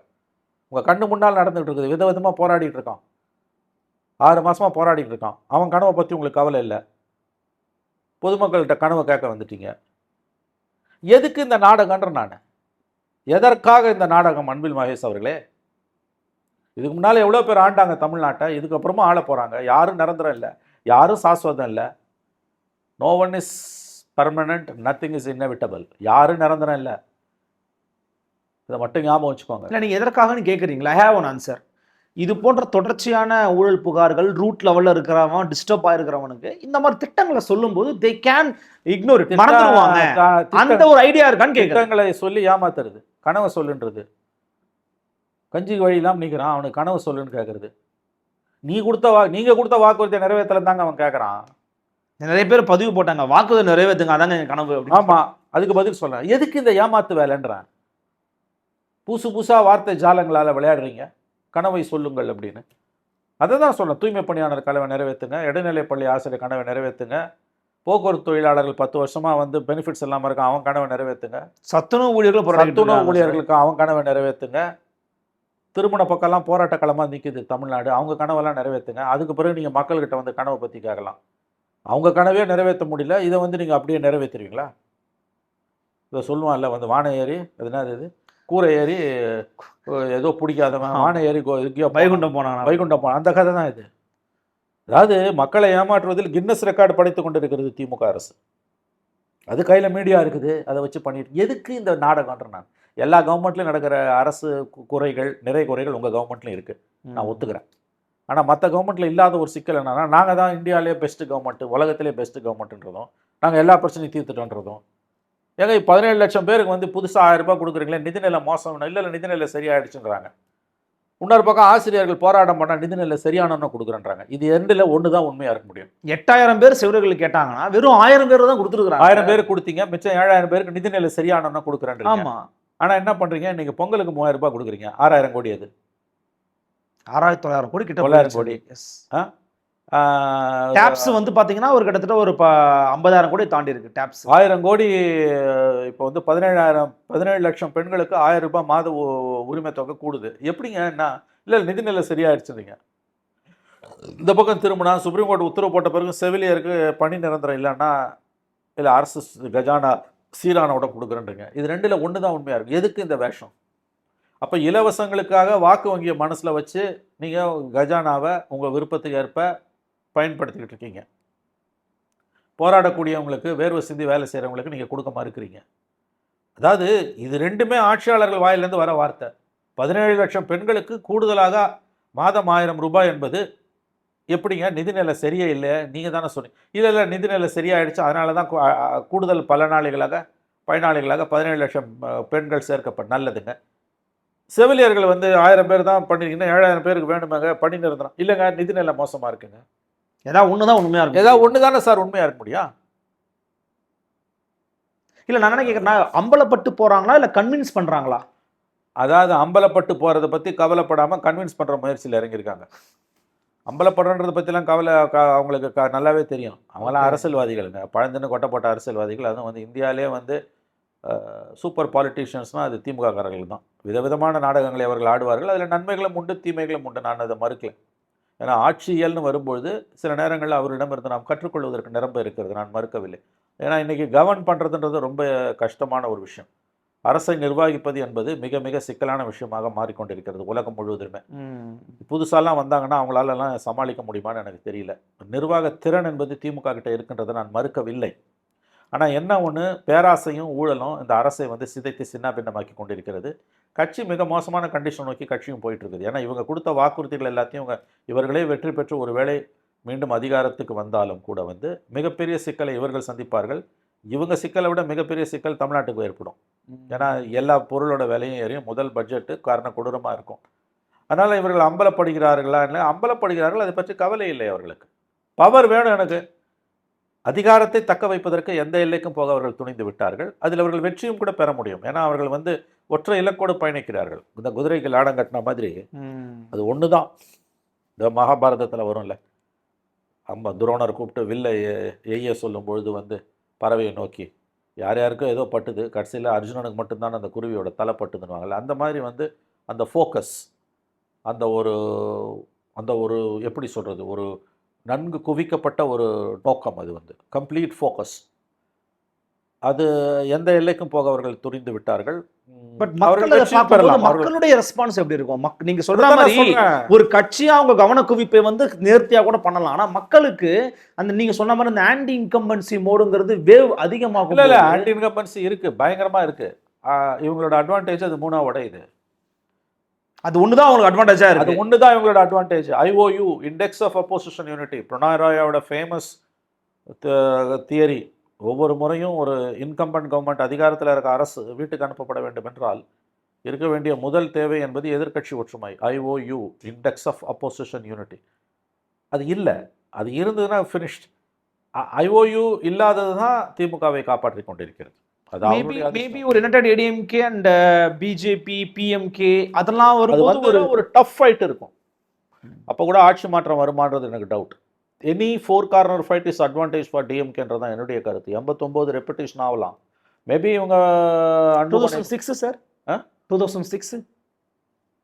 உங்கள் கண்ணு முன்னால் நடந்துகிட்டு இருக்குது, விதவிதமாக போராடிட்டு இருக்கான். 6 மாசமா போராடிட்டு இருக்கான். அவன் கனவை பற்றி உங்களுக்கு கவலை இல்லை. பொதுமக்கள்கிட்ட கனவை கேட்க வந்துட்டீங்க. எதுக்கு இந்த நாடகன்ற நான்? எதற்காக இந்த நாடகம் அன்பில் மகேஷ் அவர்களே? இதுக்கு முன்னால் எவ்வளோ பேர் ஆண்டாங்க தமிழ்நாட்டை, இதுக்கப்புறமா ஆள போகிறாங்க. யாரும் நிரந்தரம் இல்லை, யாரும் சாஸ்வதம் இல்லை. No one is permanent, nothing is inevitable. யாரும் நிரந்தரம் இல்லை, இதை மட்டும் ஞாபகம் வச்சுக்கோங்க. இல்லை, நீங்கள் எதற்காகன்னு கேட்குறீங்களா? I have one answer. இது போன்ற தொடர்ச்சியான ஊழல் புகார்கள், ரூட் லெவலில் இருக்கிறவன், டிஸ்டர்ப் ஆயிருக்கிறவனுக்கு இந்த மாதிரி திட்டங்களை சொல்லும்போது தே கேன் இக்னோர் இட், மறந்துடுவாங்க. அந்த ஒரு ஐடியா இருக்கான்னு கேட்குறேன். திட்டங்களை சொல்லி ஏமாத்துறது, கனவை சொல்லுன்றது. கஞ்சி வழி இல்லாமல் நிற்கிறான், அவனுக்கு கனவு சொல்லுன்னு கேட்குறது. நீங்கள் கொடுத்த வாக்குறுதியை நிறைவேற்றல தாங்க அவன் கேட்குறான். நிறைய பேர் பதிவு போட்டாங்க, வாக்குறுதி நிறைவேற்றுங்க, அதாங்க என் கனவு. ஆமாம், அதுக்கு பதில் சொல்கிறேன். எதுக்கு இந்த ஏமாத்து வேலைன்றான்? புதுசாக வார்த்தை ஜாலங்களால் விளையாடுறீங்க. கனவை சொல்லுங்கள் அப்படின்னு. அதை தான் சொல்கிறேன். தூய்மை பணியாளர் கனவை நிறைவேற்றுங்க, இடைநிலை பள்ளி ஆசிரியர் கனவை நிறைவேற்றுங்க, போக்குவரத்து தொழிலாளர்கள் 10 வருஷமாக வந்து பெனிஃபிட்ஸ் இல்லாமல் இருக்கான், அவன் கனவை நிறைவேற்றுங்க. சத்துணவு ஊழியர்களுக்கு அவன் கனவை நிறைவேற்றுங்க. திருமண பக்கம்லாம் போராட்ட களமாக நிற்குது தமிழ்நாடு, அவங்க கனவெல்லாம் நிறைவேற்றுங்க. அதுக்கு பிறகு நீங்கள் மக்கள்கிட்ட வந்து கனவை பற்றி கேட்கலாம். அவங்க கனவே நிறைவேற்ற முடியல, இதை வந்து நீங்கள் அப்படியே நிறைவேற்றுவீங்களா? இதை சொல்லுவான்ல வந்து வானை ஏறி, அதுனா இது கூரை ஏறி ஏதோ பிடிக்காதவன் வானை ஏறி வைகுண்டம் போனான், அந்த கதை தான் இது. அதாவது மக்களை ஏமாற்றுவதில் கின்னஸ் ரெக்கார்டு படைத்து கொண்டு இருக்கிறது திமுக அரசு. அது கையில் மீடியா இருக்குது, அதை வச்சு பண்ணிட்டு எதுக்கு இந்த நாடகம்ன்ற நான். எல்லா கவர்மெண்ட்லையும் நடக்கிற அரசு குறைகள், நிறைய குறைகள் உங்கள் கவர்மெண்ட்லையும் இருக்குது, நான் ஒத்துக்கிறேன். ஆனால் மற்ற கவர்மெண்ட்டில் இல்லாத ஒரு சிக்கல் என்னன்னா, நாங்கள் தான் இந்தியாவிலே பெஸ்ட்டு கவர்மெண்ட்டு, உலகத்திலே பெஸ்ட்டு கவர்மெண்ட்டுன்றதும், நாங்கள் எல்லா பிரச்சனையும் தீர்த்துட்டோன்றதும். ஏங்க 17 லட்சம் பேருக்கு வந்து புதுசாக 1000 ரூபாய் கொடுக்குறீங்களே, நிதிநிலை மோசம், இல்லை நிதிநிலை சரியாயிடுச்சுன்றாங்க. இன்னொரு பக்கம் ஆசிரியர்கள் போராட்டம் பண்ணால் நிதிநிலை சரியானன்னு கொடுக்குறேன்றாங்க. இது ரெண்டில் ஒன்று தான் உண்மையாக இருக்க முடியும். 8000 பேர் செவிலியர்கள் கேட்டாங்கன்னா வெறும் 1000 பேர் தான் கொடுத்துருக்குறாங்க. 1000 பேர் கொடுத்தீங்க, மிச்சம் 7000 பேருக்கு நிதிநிலை சரியானன்னு கொடுக்குறேன். ஆமாம். ஆனால் என்ன பண்ணுறீங்க, நீங்கள் பொங்கலுக்கு 3000 ரூபாய் கொடுக்குறீங்க, 6000 கோடி. அது 6900 கோடி கிட்ட, 900 கோடி. டாப்ஸ் வந்து பார்த்தீங்கன்னா ஒரு கிட்டத்தட்ட ஒரு 50,000 கோடி தாண்டி இருக்கு டாப்ஸ். 1000 கோடி. இப்போ வந்து 17 லட்சம் பெண்களுக்கு 1000 ரூபாய் மாத உரிமை தொகை கூடுது. எப்படிங்க? என்ன இல்லை நிதிநிலை சரியாயிடுச்சுங்க. இந்த பக்கம் திரும்பினா சுப்ரீம் கோர்ட் உத்தரவு போட்ட பிறகு செவிலியருக்கு பணி நிரந்தரம் இல்லைன்னா, இல்லை அரசு கஜானா சீரானோட கொடுக்குறேன்றீங்க. இது ரெண்டில் ஒன்று தான் உண்மையாக இருக்குது. எதுக்கு இந்த வேஷம்? அப்போ இலவசங்களுக்காக வாக்கு வங்கியை மனசில் வச்சு நீங்கள் கஜானாவை உங்கள் விருப்பத்துக்கு ஏற்ப பயன்படுத்திக்கிட்டு இருக்கீங்க. போராடக்கூடியவங்களுக்கு, வேர்வை சிந்தி வேலை செய்கிறவங்களுக்கு நீங்கள் கொடுக்க மறுக்கிறீங்க. அதாவது இது ரெண்டுமே ஆட்சியாளர்கள் வாயிலேருந்து வர வார்த்தை. 17 லட்சம் பெண்களுக்கு கூடுதலாக மாதம் 1000 ரூபாய் என்பது எப்படிங்க? நிதிநிலை சரியே இல்லை, நீங்கள் தானே சொன்னீங்க. இல்லை நிதிநிலை சரியாயிடுச்சு, அதனால தான் கூடுதல் பயனாளிகளாக 17 லட்சம் பெண்கள் சேர்க்கப்பட்ட. நல்லதுங்க. செவிலியர்கள் வந்து 1000 பேர் தான் பண்ணிருக்கீங்கன்னா 7000 பேருக்கு வேணுமாங்க பணி நிரந்தரம். இல்லைங்க, நிதிநிலை மோசமாக இருக்குங்க. ஏதாவது ஒன்று தான் உண்மையாக இருக்கும். ஏதாவது ஒன்று தானே சார் உண்மையாக இருக்க முடியும்? இல்லை, நான் என்ன கேட்குறேன்னா, அம்பலப்பட்டு போகிறாங்களா இல்லை கன்வின்ஸ் பண்ணுறாங்களா? அதாவது அம்பலப்பட்டு போகிறத பற்றி கவலைப்படாமல் கன்வின்ஸ் பண்ணுற முயற்சியில் இறங்கியிருக்காங்க. அம்பலப்படுறதை பற்றிலாம் அவங்களுக்கு நல்லாவே தெரியும். அவங்களாம் அரசியல்வாதிகளுங்க, பழந்துன்னு கொட்டப்பட்ட அரசியல்வாதிகள். அதுவும் வந்து இந்தியாவிலே வந்து சூப்பர் பாலிட்டிஷியன்ஸ்னால் அது திமுககாரர்கள் தான். விதவிதமான நாடகங்களை அவர்கள் ஆடுவார்கள். அதில் நன்மைகளும் உண்டு, தீமைகளும் உண்டு. நான் அதை மறுக்கலை. ஏன்னா ஆட்சியல்னு வரும்பொழுது சில நேரங்களில் அவரிடமிருந்து நாம் கற்றுக்கொள்வதற்கு நிரம்ப இருக்கிறது, நான் மறுக்கவில்லை. ஏன்னா இன்றைக்கி கவர்ன் பண்ணுறதுன்றது ரொம்ப கஷ்டமான ஒரு விஷயம். அரசை நிர்வகிப்பது என்பது மிக மிக சிக்கலான விஷயமாக மாறிக்கொண்டிருக்கிறது உலகம் முழுவதுமே. புதுசாலாம் வந்தாங்கன்னா அவங்களாலலாம் சமாளிக்க முடியுமான்னு எனக்கு தெரியல. நிர்வாக திறன் என்பது திமுக கிட்ட இருக்கின்றதை நான் மறுக்கவில்லை. ஆனால் என்ன ஒன்று, பேராசையும் ஊழலும் இந்த அரசை வந்து சிதைத்து சின்னாபின்னமாக்கி கொண்டிருக்கிறது. கட்சி மிக மோசமான கண்டிஷன் நோக்கி கட்சியும் போயிட்டுருக்குது. ஏன்னா இவங்க கொடுத்த வாக்குறுதிகள் எல்லாத்தையும் இவர்களே வெற்றி பெற்று ஒரு வேளை மீண்டும் அதிகாரத்துக்கு வந்தாலும் கூட வந்து மிகப்பெரிய சிக்கலை இவர்கள் சந்திப்பார்கள். இவங்க சிக்கலை விட மிகப்பெரிய சிக்கல் தமிழ்நாட்டுக்கு ஏற்படும். ஏன்னா எல்லா பொருளோட விலையும் ஏறியும் முதல் பட்ஜெட்டு காரணம் கொடூரமாக இருக்கும். அதனால் இவர்கள் அம்பலப்படுகிறார்களா இல்லை? அம்பலப்படுகிறார்கள், அதை பற்றி கவலை இல்லை அவர்களுக்கு. பவர் வேணும் எனக்கு. அதிகாரத்தை தக்க வைப்பதற்கு எந்த எல்லைக்கும் போக அவர்கள் துணிந்து விட்டார்கள். அதில் அவர்கள் வெற்றியும் கூட பெற முடியும். ஏன்னா அவர்கள் வந்து ஒற்றை இலக்கோடு பயணிக்கிறார்கள். இந்த குதிரைக்கு லாடம் கட்டின மாதிரி அது ஒன்று தான். இந்த மகாபாரதத்தில் வரும்ல, துரோணர் கூப்பிட்டு வில்லை எய்ய சொல்லும் பொழுது வந்து பறவையை நோக்கி யார் யாருக்கும் ஏதோ பட்டுது, கடைசியில் அர்ஜுனனுக்கு மட்டும்தான் அந்த குருவியோட தலை பட்டுதுன்னுவாங்கள்ல. அந்த மாதிரி வந்து அந்த ஃபோக்கஸ், அந்த ஒரு அந்த ஒரு எப்படி சொல்கிறது, ஒரு நன்கு குவிக்கப்பட்ட ஒரு நோக்கம். அது வந்து கம்ப்ளீட் ஃபோக்கஸ். அது எந்த எல்லைக்கும் போக அவர்கள் துணிந்து விட்டார்கள். பட் அவர்கள் மக்கள் அதை வெற்றி பார்க்கும்போது பெறலாம். அவர்கள் மக்களுடைய ரெஸ்பான்ஸ் எப்படி இருக்கும்? நீங்க சொல்ற அதான் நான் மாதிரி சொல்றேன். ஒரு கட்சியா அவங்க கவன குவிப்பை வந்து நேர்த்தியா கூட பண்ணலாம். ஆனா மக்களுக்கு அந்த நீங்க சொன்ன மாதிரி இந்த ஆன்டி இன்கம்பன்சி மோடுங்கிறது வேவ் அதிகமாகும் இல்ல போது ஆன்டி இன்கம்பன்சி இருக்கு, பயங்கரமா இருக்கு. இவங்களோட அட்வான்டேஜ் அது 3ஆ உடையுது. அது ஒண்ணுதான் அவங்களுக்கு அட்வான்டேஜா அது இருக்கு. ஒன்று தான் இவங்களோட advantage. IOU, index of opposition unity, Pranoy ராயோட ஃபேமஸ் தியரி. ஒவ்வொரு முறையும் ஒரு இன்கம்பன்ட் கவர்மெண்ட் அதிகாரத்தில் இருக்க அரசு வீட்டுக்கு அனுப்பப்பட வேண்டும் என்றால் இருக்க வேண்டிய முதல் தேவை என்பது எதிர்க்கட்சி ஒற்றுமை. IOU, index of opposition unity. அது இல்லை. அது இருந்ததுன்னா ஃபினிஷ்ட். IOU இல்லாதது தான் திமுகவை காப்பாற்றி கொண்டிருக்கிறது. அது அவருடைய மேபி அதிர்ஷ்டம். ஒரு United ADMK and BJP PMK அதெல்லாம் அது வரும்போது வந்து ஒரு டஃப் ஃபைட் இருக்கும். அப்போ கூட ஆட்சி மாற்றம் வருமானது எனக்கு doubt. Any 4 corner fight is advantage for டிஎம்கேன்றது தான் என்னுடைய கருத்து. 89 ரெப்பிட்டேஷன் ஆகலாம். மேபி இவங்க 2006 சார், 2006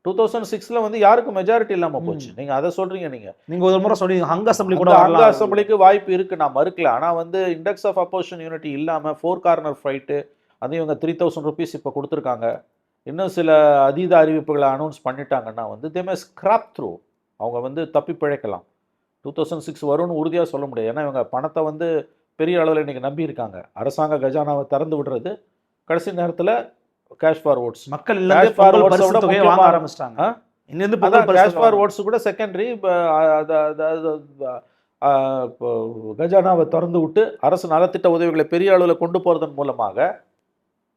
2006ல் வந்து யாருக்கு மெஜாரிட்டி இல்லாமல் போச்சு. நீங்கள் அதை சொல்கிறீங்க. நீங்க ஒரு முறை சொன்னீங்க ஹங் அசம்பிளி கூட அங்க வரலாம். அசம்பிளிக்கு வாய்ப்பு இருக்குது, நான் மறுக்கல. ஆனால் வந்து இண்டெக்ஸ் ஆஃப் அப்போசிஷன் யூனிட்டி இல்லாமல் 4 கார்னர் ஃபைட்டு, அது இவங்க 3000 rupees இப்போ கொடுத்துருக்காங்க. இன்னும் சில அதீத அறிவிப்புகளை அனௌன்ஸ் பண்ணிட்டாங்கன்னா வந்து தே மே ஸ்கிராப் த்ரூ. அவங்க வந்து தப்பி பிழைக்கலாம். 2006 வரும்னு உறுதியாக சொல்ல முடியாது. ஏன்னா இவங்க பணத்தை வந்து பெரிய அளவில் இன்றைக்கி நம்பியிருக்காங்க. அரசாங்க கஜானாவை திறந்து விடுறது, கடைசி நேரத்தில் கேஷ் ஃபார் ஓட்ஸ். மக்கள் Cash for votes பரிசு விட தொகையை வாங்க முக்கியமா- ஆரம்பிச்சிட்டாங்க. இன்னிலிருந்து அதான் பொங்கல் பரிசு கேஷ் ஃபார் ஓட்ஸ் கூட செகண்டரி. கஜானாவை திறந்து விட்டு அரசு நலத்திட்ட உதவிகளை பெரிய அளவில் கொண்டு போகிறதன் மூலமாக,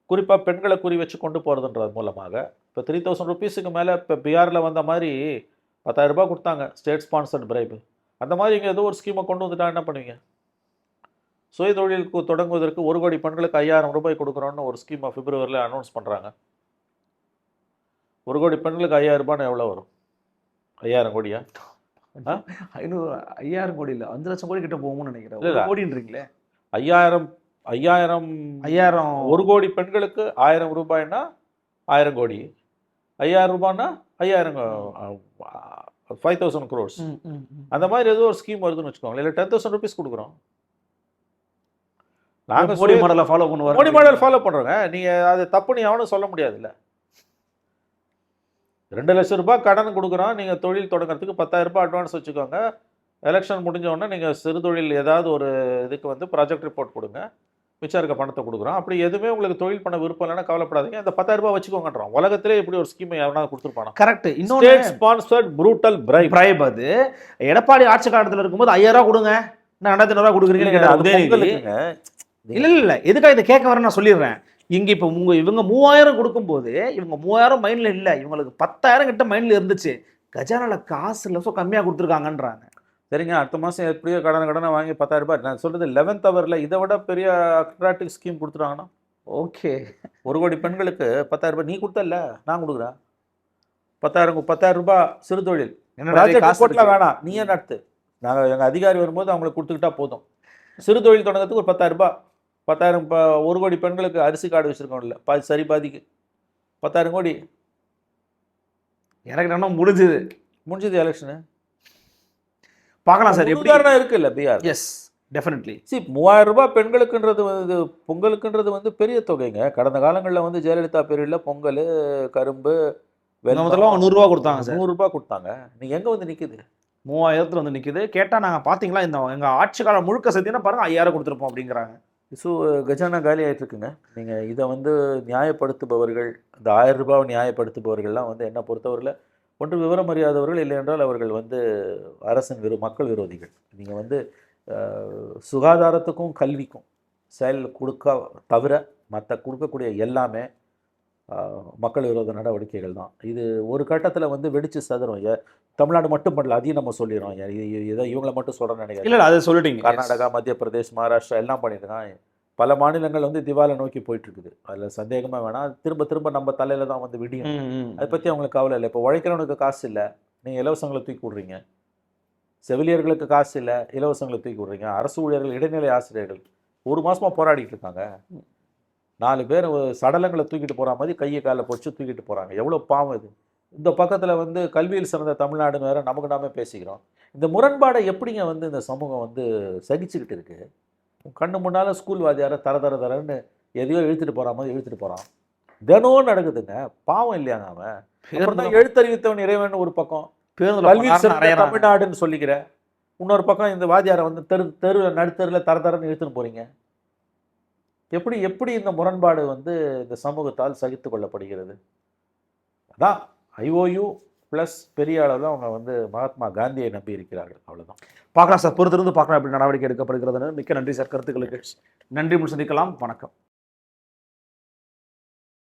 குறிப்பாக பெண்களை குறி வச்சு கொண்டு போகிறதுன்றது மூலமாக இப்போ 3000 rupeesக்கு மேலே இப்போ பீகாரில் வந்த மாதிரி 10,000 ரூபாய் கொடுத்தாங்க, ஸ்டேட் ஸ்பான்சர்ட் பிரைப். அந்த மாதிரி இங்கே ஏதோ ஒரு ஸ்கீமை கொண்டு வந்துட்டா என்ன பண்ணுவீங்க? சுய தொழில் தொடங்குவதற்கு 1 கோடி பெண்களுக்கு 5000 ரூபாய் கொடுக்குறோன்னு ஒரு ஸ்கீமை பிப்ரவரியில் அனௌன்ஸ் பண்ணுறாங்க. 1 கோடி பெண்களுக்கு 5000 ரூபான்னு எவ்வளோ வரும்? 5000 கோடியா? 5000 கோடி இல்ல 5 லட்சம் கோடி கிட்ட போகும்னு நினைக்கிறேன். இல்ல. 1 கோடின்றீங்களே. 5000 1 கோடி பெண்களுக்கு 1000 ரூபாய்னா 1000 கோடி. 5000 ரூபாய்னா 5000 crores. அந்த மாதிரி ஏதோ ஒரு ஸ்கீம் வருதுன்னு வச்சுக்கோங்களேன். இல்லை 10,000 rupees கொடுக்குறோம். நாங்கள் மோடி மாடலை ஃபாலோ பண்ணுவார். மோடி மாடல் ஃபாலோ பண்ணுறோங்க. நீங்கள் அது தப்புன்னு எவனும் சொல்ல முடியாதுல்ல. 2 லட்சம் ரூபாய் கடன் கொடுக்குறோம். நீங்கள் தொழில் தொடங்குறதுக்கு 10,000 ரூபாய் அட்வான்ஸ் வச்சுக்கோங்க. எலெக்ஷன் முடிஞ்ச உடனே நீங்கள் சிறு தொழில் ஏதாவது ஒரு இதுக்கு வந்து ப்ராஜெக்ட் ரிப்போர்ட் கொடுங்க, மிச்சம் இருக்க பணத்தை கொடுக்குறோம். அப்படி எதுவுமே உங்களுக்கு தொழில் பண்ண விருப்பம் இல்லைன்னா கவலைப்படாதீங்க, இந்த 10,000 ரூபாய் வச்சுக்கோங்கன்றோம். உலகத்திலே இப்படி ஒரு ஸ்கீமை எவனாவது கொடுத்துருப்பானா? கரெக்ட். இன்னொரு ஸ்டேட் ஸ்பான்சர்ட் ப்ரூட்டல் பிரைப். அது எடப்பாடி ஆட்சி காலத்தில் இருக்கும்போது 5000 ரூபாய் கொடுங்க, நான் 2500 ரூபாய் கொடுக்குறீங்கன்னு இல்ல இல்ல இல்ல எதுக்காக இதை கேட்க வரேன்னு நான் சொல்லிடுறேன். இங்க இப்ப இவங்க 3000 கொடுக்கும்போது இவங்க 3000 மைண்ட்ல இல்ல, இவங்களுக்கு 10,000 கிட்ட மைண்ட்ல இருந்துச்சு. கஜானால காசு இல்ல, கம்மியா கொடுத்துருக்காங்கன்றாங்க. சரிங்க, அடுத்த மாதம் எப்படியோ கடனை வாங்கி 10,000 ரூபாய். நான் சொல்கிறது 11th ஹவரில் இதை விட பெரிய அட்ராக்டிவ் ஸ்கீம் கொடுத்துட்டாங்கன்னா ஓகே. 1 கோடி பெண்களுக்கு 10,000 ரூபாய் நீ கொடுத்தல, நான் கொடுக்குறேன். 10,000 ரூபாய் சிறு தொழில் ரிப்போர்ட்லாம் வேணாம், நீயே நடத்து. நாங்கள் எங்கள் அதிகாரி வரும்போது அவங்களுக்கு கொடுத்துக்கிட்டா போதும். சிறு தொழில் தொடங்கிறதுக்கு ஒரு 10,000 ரூபாய். 10,000 1 கோடி பெண்களுக்கு அரிசி கார்டு வச்சுருக்கோம்ல, சரி பாதிக்கு 10,000 கோடி. எனக்கு என்ன முடிஞ்சது எலெக்ஷனு பார்க்கலாம் சார். எப்படி உதாரணம் இருக்குல்ல பீகார்? Yes definitely. 3000 ரூபாய் பெண்களுக்குன்றது வந்து பொங்கலுக்குன்றது வந்து பெரிய தொகைங்க. கடந்த காலங்களில் வந்து ஜெயலலிதா பீரியடில் பொங்கல், கரும்பு, முதல்ல 100 ரூபா கொடுத்தாங்க சார். 100 ரூபாய் கொடுத்தாங்க. நீங்கள் எங்கே வந்து நிற்குது? 3000 வந்து நிற்குது. கேட்டால் நாங்கள் பார்த்தீங்களா இந்த எங்கள் ஆட்சி காலம் முழுக்க சேர்த்தீங்கன்னா பாருங்கள் 5000 கொடுத்துருப்போம் அப்படிங்கிறாங்க. ஸோ கஜானா காலி ஆகிட்டு இருக்குங்க. நீங்கள் இதை வந்து நியாயப்படுத்துபவர்கள், இந்த 1000 ரூபாவை நியாயப்படுத்துபவர்கள்லாம் வந்து என்னை பொறுத்தவரையில் ஒன்று விவரம் அறியாதவர்கள், இல்லை என்றால் அவர்கள் வந்து அரசின் மக்கள் விரோதிகள். நீங்கள் வந்து சுகாதாரத்துக்கும் கல்விக்கும் செயல் கொடுக்க தவிர மற்ற கொடுக்கக்கூடிய எல்லாமே மக்கள் விரோத நடவடிக்கைகள் தான். இது ஒரு கட்டத்தில் வந்து வெடிச்சு சதுரும். தமிழ்நாடு மட்டும் பண்ணல, அதையும் நம்ம சொல்லிடுறோம். இதை இவங்களை மட்டும் சொல்கிறேன்னு நினைக்கிறேன். இல்லை அதை சொல்லிட்டீங்க. கர்நாடகா, மத்திய பிரதேஷ், மகாராஷ்டிரா எல்லாம் பண்ணியிருக்கான். பல மாநிலங்கள் வந்து திவாலை நோக்கி போயிட்டுருக்குது. அதில் சந்தேகமாக வேணாம். திரும்ப திரும்ப நம்ம தலையில் தான் வந்து விடியும். அதை பற்றி அவங்களுக்கு கவலை இல்லை. இப்போ உழைக்கிறவனுக்கு காசு இல்லை, நீங்கள் இலவசங்களை தூக்கி விட்றீங்க. செவிலியர்களுக்கு காசு இல்லை, இலவசங்களை தூக்கி விட்றீங்க. அரசு ஊழியர்கள், இடைநிலை ஆசிரியர்கள் 1 மாதமாக போராடிட்டு இருக்காங்க. 4 பேர் சடலங்களை தூக்கிட்டு போகிற மாதிரி கையை காலை பொச்சு தூக்கிட்டு போகிறாங்க. எவ்வளோ பாவம் இது! இந்த பக்கத்தில் வந்து கல்வியில் சிறந்த தமிழ்நாடுன்னு வேற நமக்கு நாமே பேசிக்கிறோம். இந்த முரண்பாடை எப்படிங்க வந்து இந்த சமூகம் வந்து சகிச்சுக்கிட்டு இருக்கு? கண்ணு முன்னால் ஸ்கூல் வாத்தியாரை தரன்னு எதையோ இழுத்துட்டு போகிற மாதிரி இழுத்துட்டு போகிறான். தினம் நடக்குதுங்க. பாவம் இல்லையாங்க அவன்? அப்புறம் தான் எழுத்தறிவித்தவன் இறைவன் ஒரு பக்கம், கல்வியில் சிறந்த தமிழ்நாடுன்னு சொல்லிக்கிற இன்னொரு பக்கம் இந்த வாத்தியாரை வந்து நடுத்தெருவில் தரன்னு இழுத்துன்னு போகிறீங்க. எப்படி எப்படி இந்த முரண்பாடு வந்து இந்த சமூகத்தால் சகித்து கொள்ளப்படுகிறது? அதான் IOU ப்ளஸ் பெரிய அளவில் அவங்க வந்து மகாத்மா காந்தியை நம்பி இருக்கிறார்கள். அவ்வளோதான். பார்க்கலாம் சார், பொறுத்திருந்து பார்க்கலாம் எப்படி நடவடிக்கை எடுக்கப்படுகிறதுன்னு. மிக்க நன்றி சார் கருத்துக்களுக்கு. நன்றி, சந்திக்கலாம். வணக்கம்.